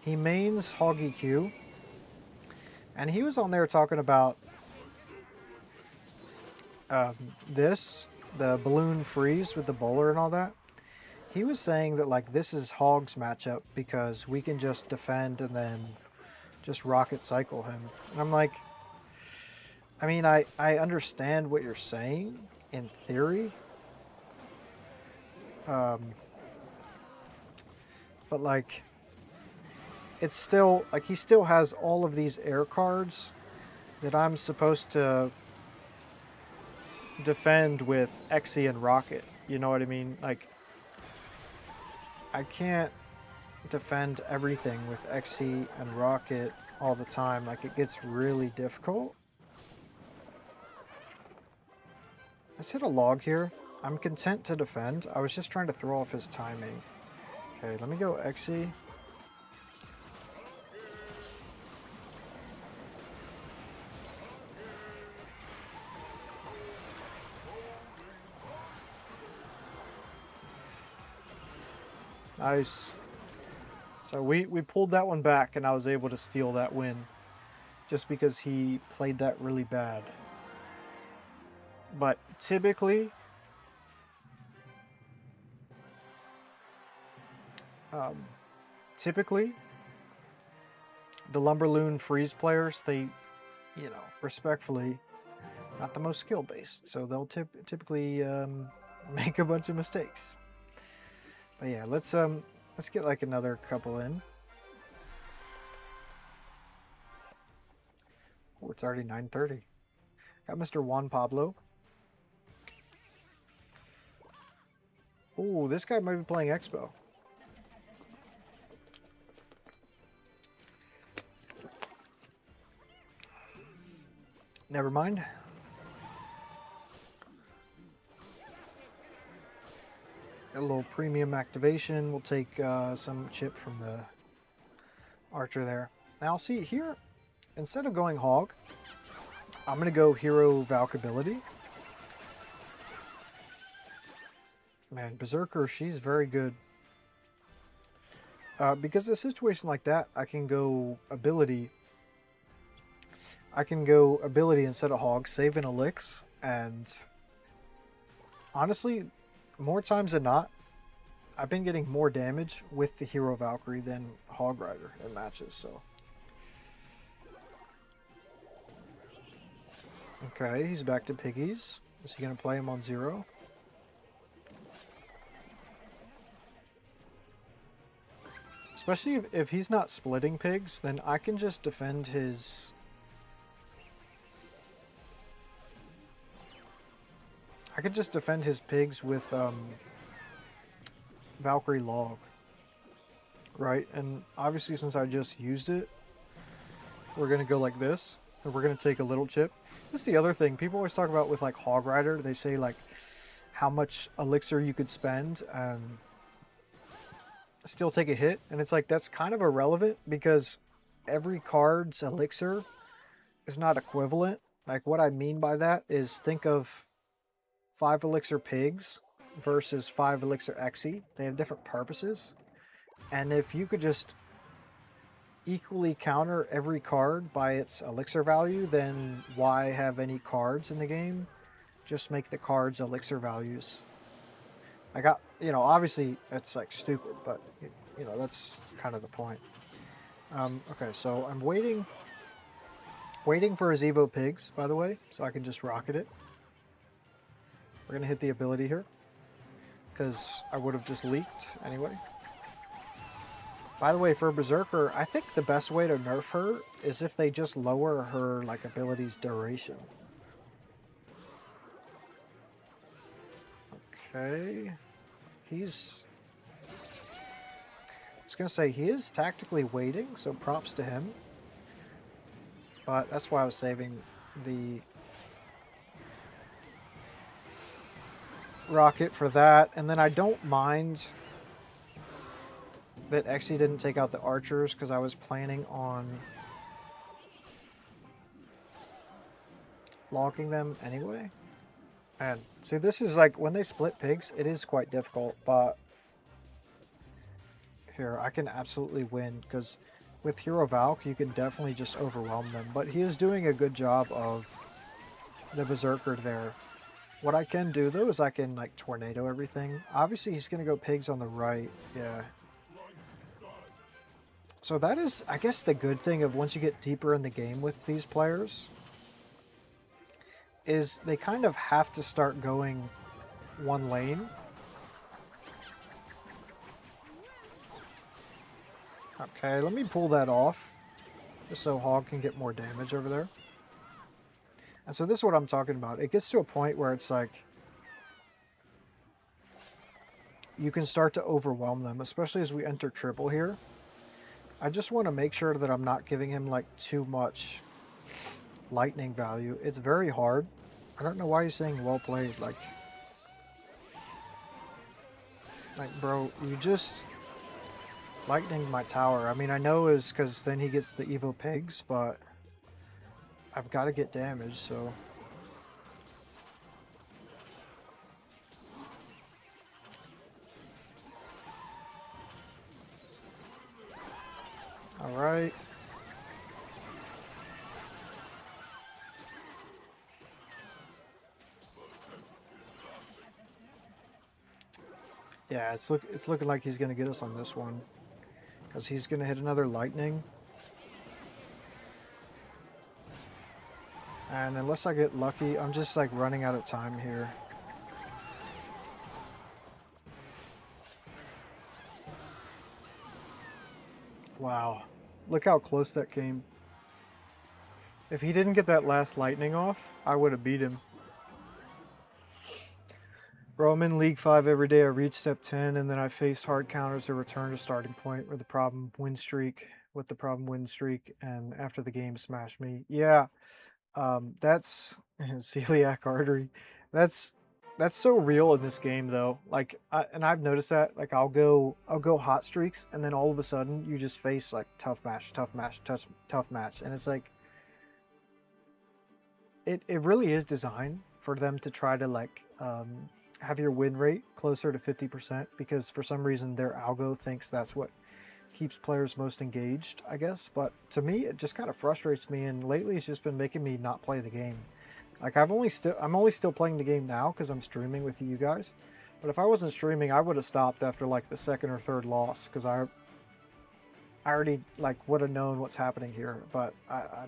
He mains HOG EQ. And he was on there talking about the balloon freeze with the bowler and all that, he was saying that like this is Hog's matchup because we can just defend and then just rocket cycle him. And I'm like, I mean, I understand what you're saying in theory. But like, it's still, like he still has all of these air cards that I'm supposed to defend with EXE and Rocket. You know what I mean? Like, I can't defend everything with EXE and Rocket all the time. Like, it gets really difficult. Let's hit a log here. I'm content to defend. I was just trying to throw off his timing. Okay, let me go EXE. Nice. So we pulled that one back and I was able to steal that win just because he played that really bad. But typically, the Lumberloon freeze players, they, you know, respectfully, not the most skill based. So they'll typically make a bunch of mistakes. But yeah, let's get like another couple in. Oh, it's already 9:30. Got Mr. Juan Pablo. Oh, this guy might be playing Expo. Never mind. A little premium activation. We'll take some chip from the archer there. Now see here, instead of going Hog, I'm going to go Hero Valk ability. Man, Berserker, she's very good. Because in a situation like that, I can go ability. I can go ability instead of Hog, save an elix, and honestly, more times than not, I've been getting more damage with the Hero Valkyrie than Hog Rider in matches, so. Okay, he's back to piggies. Is he going to play him on 0? Especially if he's not splitting pigs, then I can just defend his... I could just defend his pigs with Valkyrie Log, right? And obviously since I just used it, we're going to go like this, and we're going to take a little chip. This is the other thing. People always talk about with like Hog Rider, they say like how much elixir you could spend and still take a hit. And it's like, that's kind of irrelevant because every card's elixir is not equivalent. Like what I mean by that is think of 5 elixir pigs versus 5 elixir EXE. They have different purposes. And if you could just equally counter every card by its elixir value, then why have any cards in the game? Just make the cards elixir values. I got, you know, obviously it's like stupid, but you know, that's kind of the point. Okay, so I'm waiting for his Evo pigs, by the way, so I can just rocket it. We're going to hit the ability here, because I would have just leaked anyway. By the way, for Berserker, I think the best way to nerf her is if they just lower her like ability's duration. Okay. He's... I was going to say, he is tactically waiting, so props to him. But that's why I was saving the rocket for that. And then I don't mind that EXE didn't take out the archers because I was planning on logging them anyway. And see, this is like when they split pigs, it is quite difficult, but here I can absolutely win because with Hero Valk you can definitely just overwhelm them. But he is doing a good job of the Berserker there What I can do though is I can like tornado everything. Obviously he's gonna go pigs on the right, yeah. So that is, I guess, the good thing of once you get deeper in the game with these players, is they kind of have to start going one lane. Okay, let me pull that off, just so Hog can get more damage over there. And so this is what I'm talking about. It gets to a point where it's like, you can start to overwhelm them, especially as we enter triple here. I just want to make sure that I'm not giving him like too much lightning value. It's very hard. I don't know why he's saying well played. Like bro, you just lightning my tower. I mean, I know is because then he gets the Evo pigs, but I've got to get damage, so. All right. Yeah, it's looking like he's gonna get us on this one, because he's gonna hit another lightning. And unless I get lucky, I'm just like running out of time here. Wow, look how close that came. If he didn't get that last lightning off, I would have beat him. Bro, I'm in League 5 every day. I reach step 10, and then I faced hard counters to return to starting point with the problem win streak, and after the game smashed me. Yeah, that's celiac artery. That's so real in this game though. Like, and I've noticed that. Like, I'll go hot streaks, and then all of a sudden you just face like tough match, tough match, and it's like it really is designed for them to try to like have your win rate closer to 50%, because for some reason their algo thinks that's what keeps players most engaged, I guess. But to me, it just kind of frustrates me, and lately it's just been making me not play the game. Like, I'm only still playing the game now because I'm streaming with you guys. But if I wasn't streaming, I would have stopped after like the second or third loss, because I already like would have known what's happening here. But I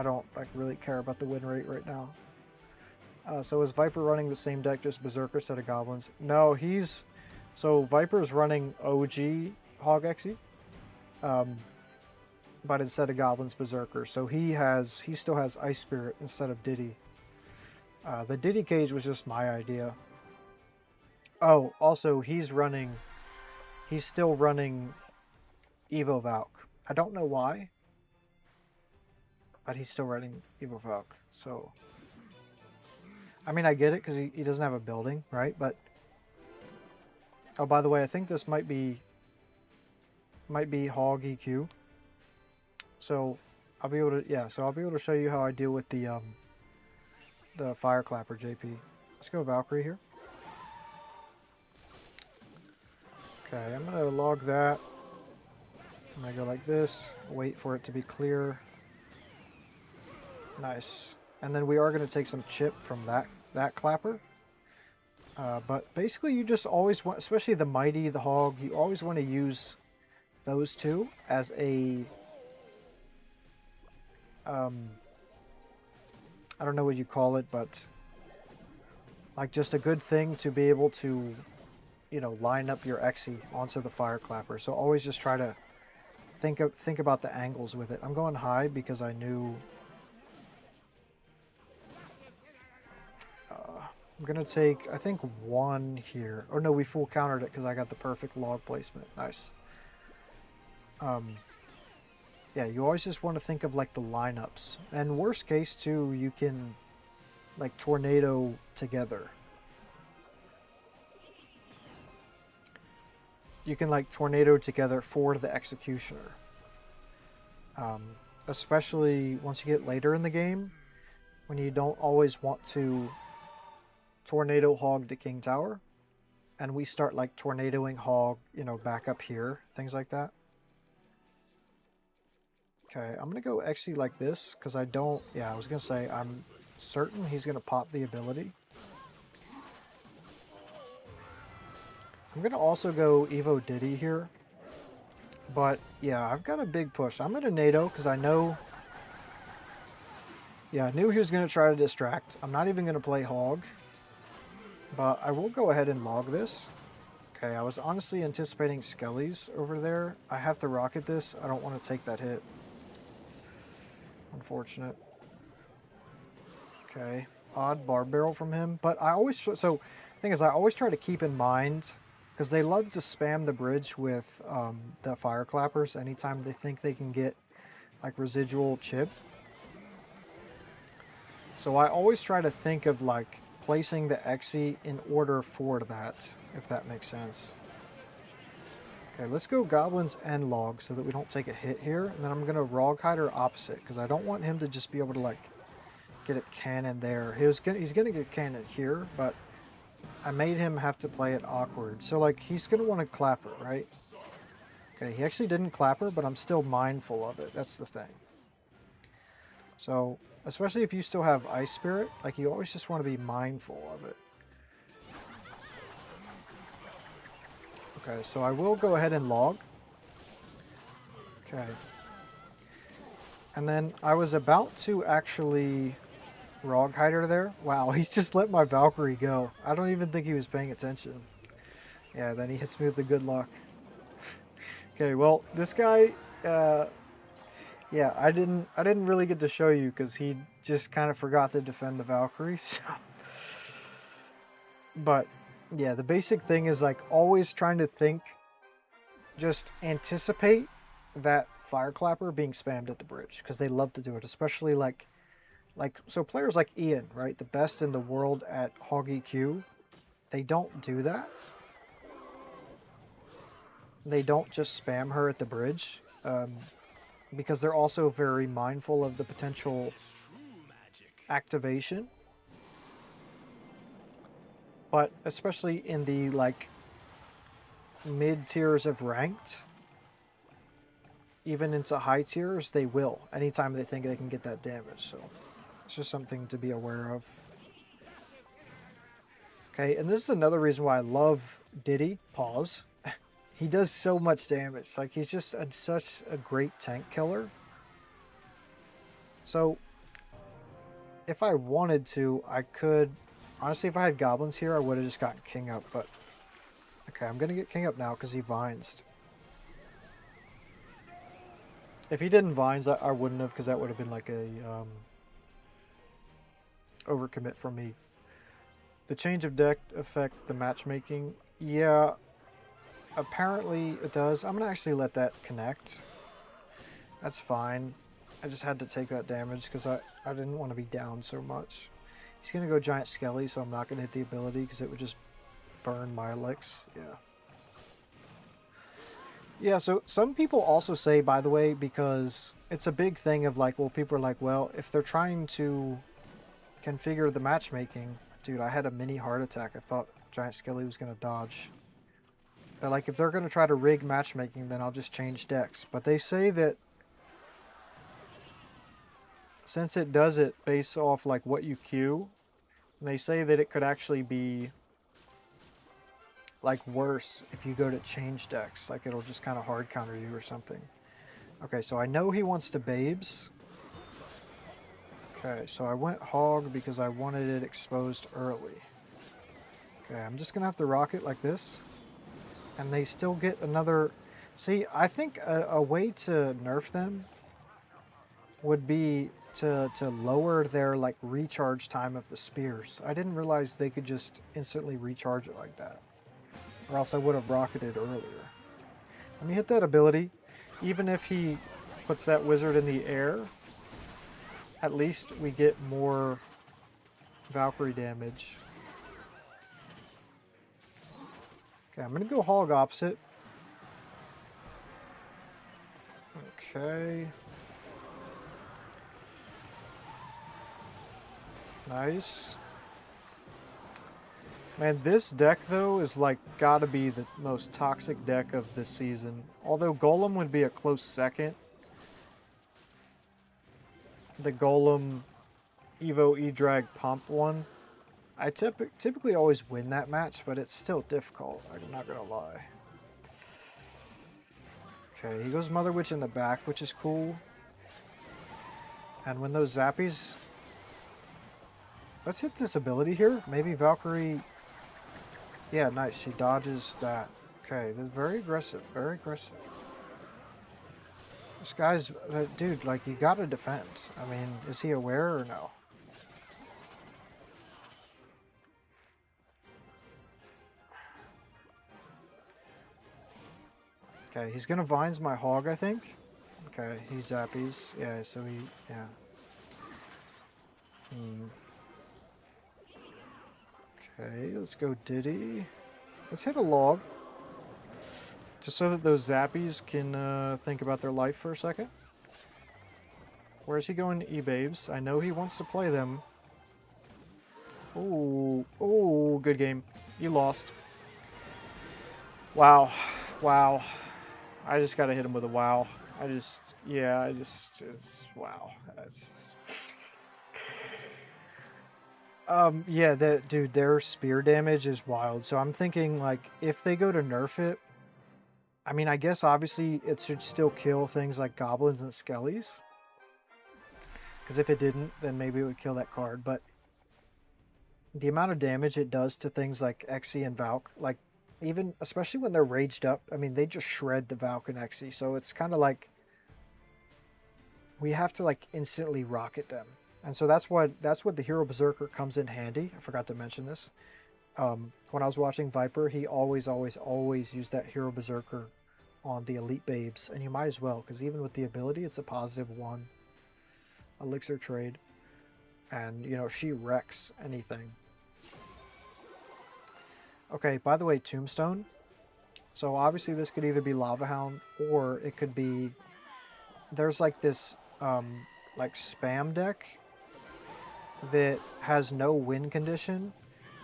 don't like really care about the win rate right now. So is Viper running the same deck, just Berserker set of Goblins? No, so Viper's running OG HOG EXE, but instead of Goblins, Berserker. So he still has Ice Spirit instead of Diddy. The Diddy cage was just my idea. Oh, also he's still running Evo Valk. I don't know why, but he's still running Evo Valk. So, I mean, I get it because he doesn't have a building, right? But, oh, by the way, I think this might be HOG EQ. So I'll be able to show you how I deal with the Fire Clapper JP. Let's go Valkyrie here. Okay, I'm gonna log that. I'm gonna go like this, wait for it to be clear. Nice. And then we are gonna take some chip from that clapper. But basically you just always want, especially the Mighty, the Hog, you always want to use those two as a I don't know what you call it, but like just a good thing to be able to, you know, line up your EXE onto the Fire Clapper. So always just try to think about the angles with it. I'm going high because I knew I'm gonna take, I think, one here. Oh no, we full countered it because I got the perfect log placement. Nice. Yeah, you always just want to think of like the lineups, and worst case too, you can like tornado together. You can like tornado together for the executioner. Especially once you get later in the game, when you don't always want to tornado hog to King Tower, and we start like tornadoing hog, you know, back up here, things like that. Okay, I'm gonna go EXE like this because I was gonna say I'm certain he's gonna pop the ability. I'm going to also go Evo Diddy here. But yeah, I've got a big push. I'm going to NATO because I know... Yeah, I knew he was going to try to distract. I'm not even going to play Hog. But I will go ahead and log this. Okay, I was honestly anticipating Skellies over there. I have to rocket this. I don't want to take that hit. Unfortunate. Okay, odd bar barrel from him. But I always... So, the thing is, I always try to keep in mind... Because they love to spam the bridge with the fire clappers anytime they think they can get like residual chip. So I always try to think of like placing the Exe in order for that, if that makes sense. Okay, let's go goblins and log so that we don't take a hit here. And then I'm going to Rawhide opposite because I don't want him to just be able to like get it cannon there. He's going to get cannon here, but I made him have to play it awkward. So like he's going to want to clapper, right? Okay, he actually didn't clapper, but I'm still mindful of it. That's the thing. So, especially if you still have Ice Spirit, like you always just want to be mindful of it. Okay, so I will go ahead and log. Okay. And then I was about to actually Rawhide there. Wow, he's just let my Valkyrie go. I don't even think he was paying attention. Yeah, then he hits me with the good luck. Okay, well, this guy, yeah, I didn't really get to show you because he just kind of forgot to defend the Valkyrie. So. But yeah, the basic thing is like always trying to think, just anticipate that fire clapper being spammed at the bridge because they love to do it, especially like so players like Ian, right, the best in the world at HOG EXE, they don't do that. They don't just spam her at the bridge because they're also very mindful of the potential activation. But especially in the like mid tiers of ranked, even into high tiers, they will anytime they think they can get that damage. So it's just something to be aware of. Okay, and this is another reason why I love Diddy. Pause. He does so much damage. Like he's just such a great tank killer. So if I wanted to, I could. Honestly, if I had goblins here, I would have just gotten king up. But okay, I'm gonna get king up now because he vines. If he didn't vines, I wouldn't have because that would have been like a overcommit from me. The change of deck affect the matchmaking. Yeah, apparently it does. I'm gonna actually let that connect. That's fine. I just had to take that damage because I didn't want to be down so much. He's gonna go giant skelly, so I'm not gonna hit the ability because it would just burn my licks. Yeah. Yeah, so some people also say, by the way, because it's a big thing of like, well, people are like, well, if they're trying to configure the matchmaking, dude, I had a mini heart attack. I thought Giant Skelly was going to dodge. They're like, if they're going to try to rig matchmaking, then I'll just change decks. But they say that since it does it based off like what you queue, they say that it could actually be like worse if you go to change decks. Like it'll just kind of hard counter you or something. Okay, so I know he wants to babes. Okay, so I went hog because I wanted it exposed early. Okay, I'm just gonna have to rock it like this. And they still get another... See, I think a way to nerf them would be to lower their like recharge time of the spears. I didn't realize they could just instantly recharge it like that. Or else I would have rocketed earlier. Let me hit that ability. Even if he puts that wizard in the air, at least we get more Valkyrie damage. Okay, I'm going to go hog opposite. Okay. Nice. Man, this deck, though, is like gotta be the most toxic deck of this season. Although Golem would be a close second. The Golem Evo E-Drag Pump one. I typically always win that match, but it's still difficult. I'm not gonna lie. Okay, he goes Mother Witch in the back, which is cool. And when those zappies... Let's hit this ability here. Maybe Valkyrie... Yeah, nice. She dodges that. Okay, that's very aggressive. Very aggressive. This guy's... dude, like, you gotta defend. I mean, is he aware or no? Okay, he's gonna Vines my hog, I think. Okay, he zappies. Yeah, so he... Yeah. Okay, let's go Diddy. Let's hit a log. Just so that those zappies can think about their life for a second. Where's he going to E-Babes? I know he wants to play them. Oh, oh, good game. You lost. Wow. Wow. I just gotta hit him with a wow. It's wow. That's... yeah, dude, their spear damage is wild. So I'm thinking, like, if they go to nerf it, I mean, I guess obviously it should still kill things like goblins and skellies. Because if it didn't, then maybe it would kill that card. But the amount of damage it does to things like Exe and Valk, like, even, especially when they're raged up, I mean, they just shred the Valk and Exe. So it's kind of like, we have to, like, instantly rocket them. And so that's what the Hero Berserker comes in handy. I forgot to mention this. When I was watching Viper, he always used that Hero Berserker on the Elite Babes. And you might as well, because even with the ability, it's a +1 elixir trade. And, you know, she wrecks anything. Okay, by the way, Tombstone. So obviously this could either be Lava Hound, or it could be... There's like this, like, spam deck that has no win condition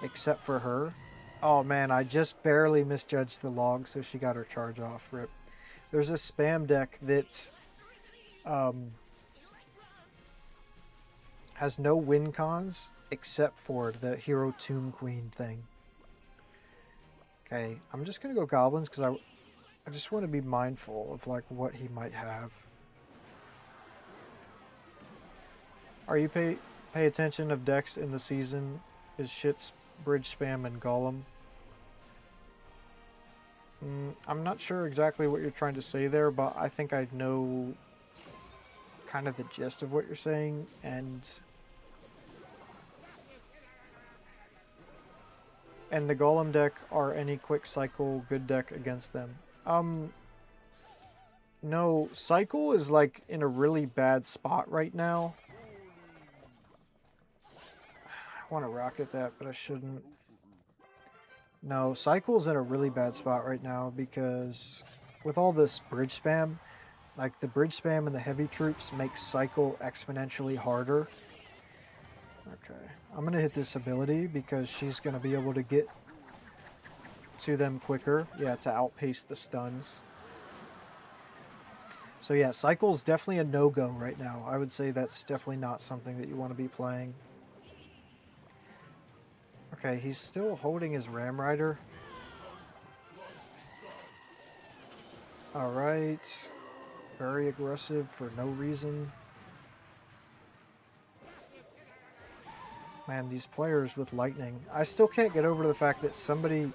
except for her. Oh man, I just barely misjudged the log, so she got her charge off. Rip. There's a spam deck that's has no win cons except for the Hero Tomb Queen thing. Okay, I'm just gonna go goblins because I just want to be mindful of like what he might have. Are you pay attention of decks in the season? Is shit's bridge spam and golem? I'm not sure exactly what you're trying to say there, but I think I know kind of the gist of what you're saying. And the golem deck are any quick cycle good deck against them. No, cycle is like in a really bad spot right now. I want to rocket that, but I shouldn't. No, Cycle's in a really bad spot right now because with all this bridge spam, like the bridge spam and the heavy troops make Cycle exponentially harder. Okay, I'm going to hit this ability because she's going to be able to get to them quicker. Yeah, to outpace the stuns. So yeah, Cycle's definitely a no-go right now. I would say that's definitely not something that you want to be playing. Okay, he's still holding his Ram Rider. Alright. Very aggressive for no reason. Man, these players with Lightning. I still can't get over the fact that somebody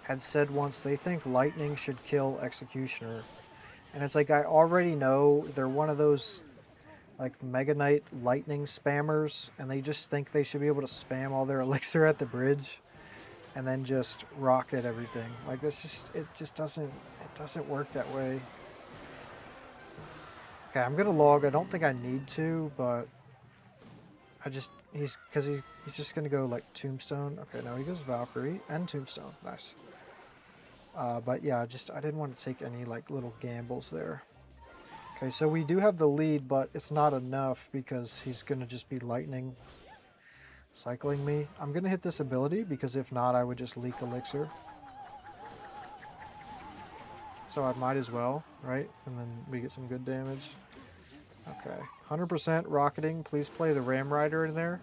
had said once they think Lightning should kill Executioner. And it's like, I already know they're one of those like Mega Knight lightning spammers, and they just think they should be able to spam all their elixir at the bridge and then just rocket everything. Like it just doesn't work that way. Okay, I'm gonna log. I don't think I need to, but he's just gonna go like Tombstone. Okay, no, he goes Valkyrie and Tombstone. Nice. But yeah, I didn't want to take any like little gambles there. Okay, so we do have the lead, but it's not enough because he's going to just be lightning cycling me. I'm going to hit this ability because if not, I would just leak elixir. So I might as well, right? And then we get some good damage. Okay, 100% rocketing. Please play the Ram Rider in there.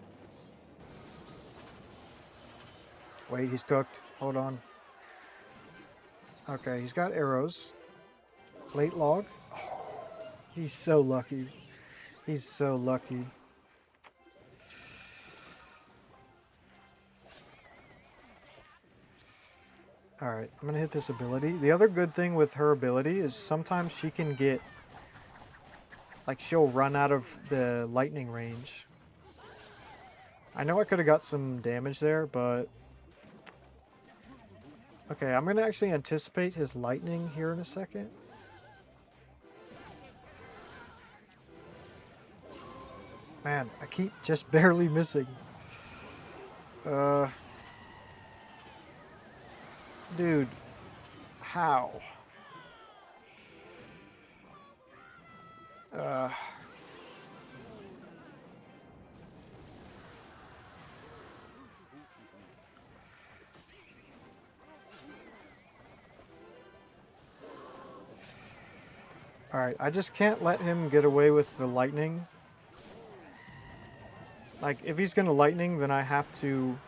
Wait, he's cooked. Hold on. Okay, he's got arrows. Late log. Oh, he's so lucky. He's so lucky. Alright, I'm gonna hit this ability. The other good thing with her ability is sometimes she can get... Like, she'll run out of the lightning range. I know I could have got some damage there, but... Okay, I'm gonna actually anticipate his lightning here in a second. Man, I keep just barely missing. Dude, how? Alright, I just can't let him get away with the lightning. Like, if he's gonna lightning, then I have to...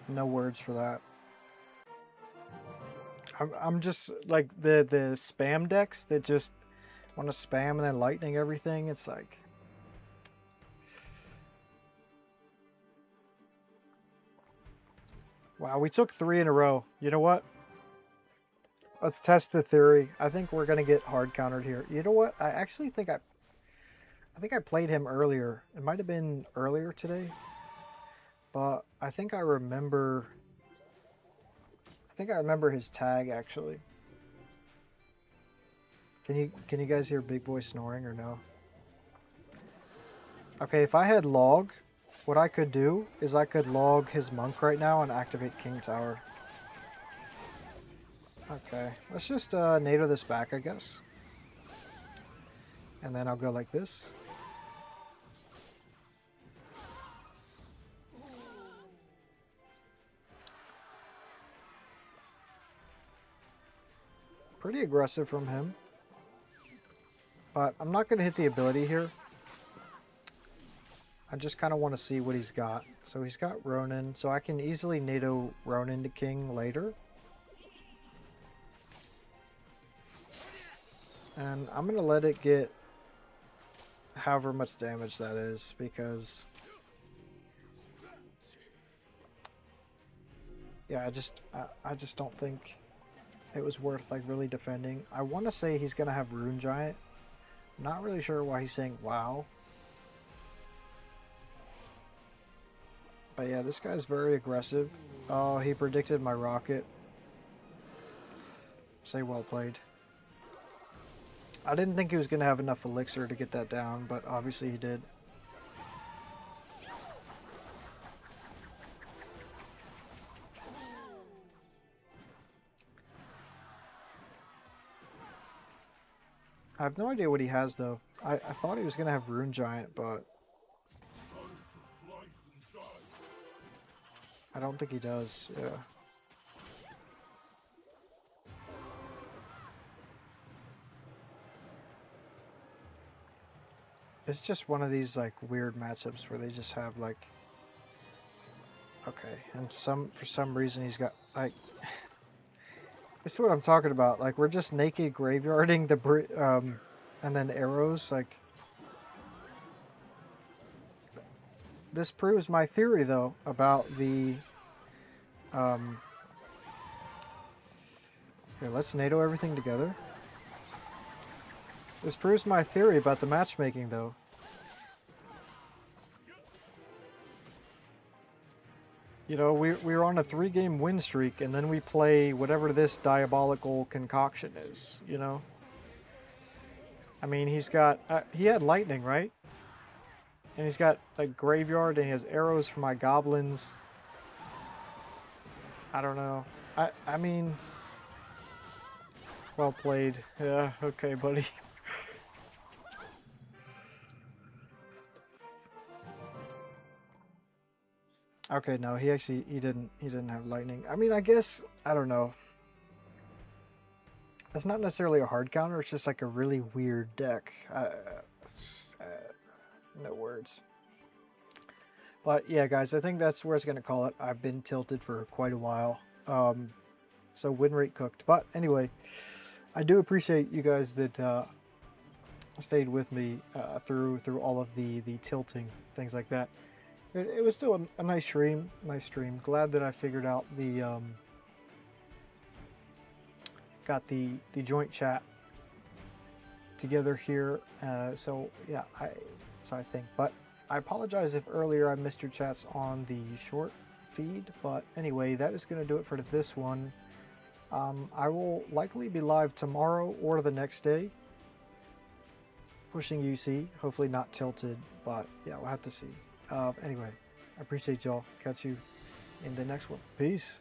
No words for that. I'm just like the spam decks that just want to spam and then lightning everything. It's like, wow, we took 3 in a row. You know what? Let's test the theory. I think we're gonna get hard countered here. You know what? I actually think I played him earlier. It might have been earlier today, but I think I remember. I think I remember his tag actually. Can you guys hear Big Boy snoring or no? Okay, if I had log, what I could do is I could log his monk right now and activate King Tower. Okay, let's just NATO this back, I guess. And then I'll go like this. Pretty aggressive from him. But I'm not going to hit the ability here. I just kind of want to see what he's got. So he's got Ronin, so I can easily NATO Ronin to King later. And I'm going to let it get however much damage that is, because... Yeah, I just don't think it was worth like really defending. I want to say he's going to have Rune Giant. I'm not really sure why he's saying wow. But yeah, this guy's very aggressive. Oh, he predicted my rocket. Say well played. I didn't think he was going to have enough elixir to get that down, but obviously he did. I have no idea what he has, though. I thought he was going to have Rune Giant, but... I don't think he does, yeah. It's just one of these, like, weird matchups where they just have, like... Okay, and for some reason he's got, like... This is what I'm talking about. Like, we're just naked graveyarding the and then arrows. Like, this proves my theory though about the. Here, let's NATO everything together. This proves my theory about the matchmaking though. You know, we're on a 3-game win streak, and then we play whatever this diabolical concoction is, you know? I mean, he's got... he had lightning, right? And he's got, like, graveyard, and he has arrows for my goblins. I don't know. I mean... Well played. Yeah, okay, buddy. Okay, no, he didn't have lightning. I mean, I guess I don't know. It's not necessarily a hard counter. It's just like a really weird deck. No words. But yeah, guys, I think that's where it's going to call it. I've been tilted for quite a while. So win rate cooked. But anyway, I do appreciate you guys that stayed with me through all of the tilting, things like that. It was still a nice stream. Nice stream. Glad that I figured out the got the joint chat together here. So yeah, I think. But I apologize if earlier I missed your chats on the short feed. But anyway, that is going to do it for this one. I will likely be live tomorrow or the next day, pushing UC. Hopefully not tilted, but yeah, we'll have to see. Anyway, I appreciate y'all. Catch you in the next one. Peace.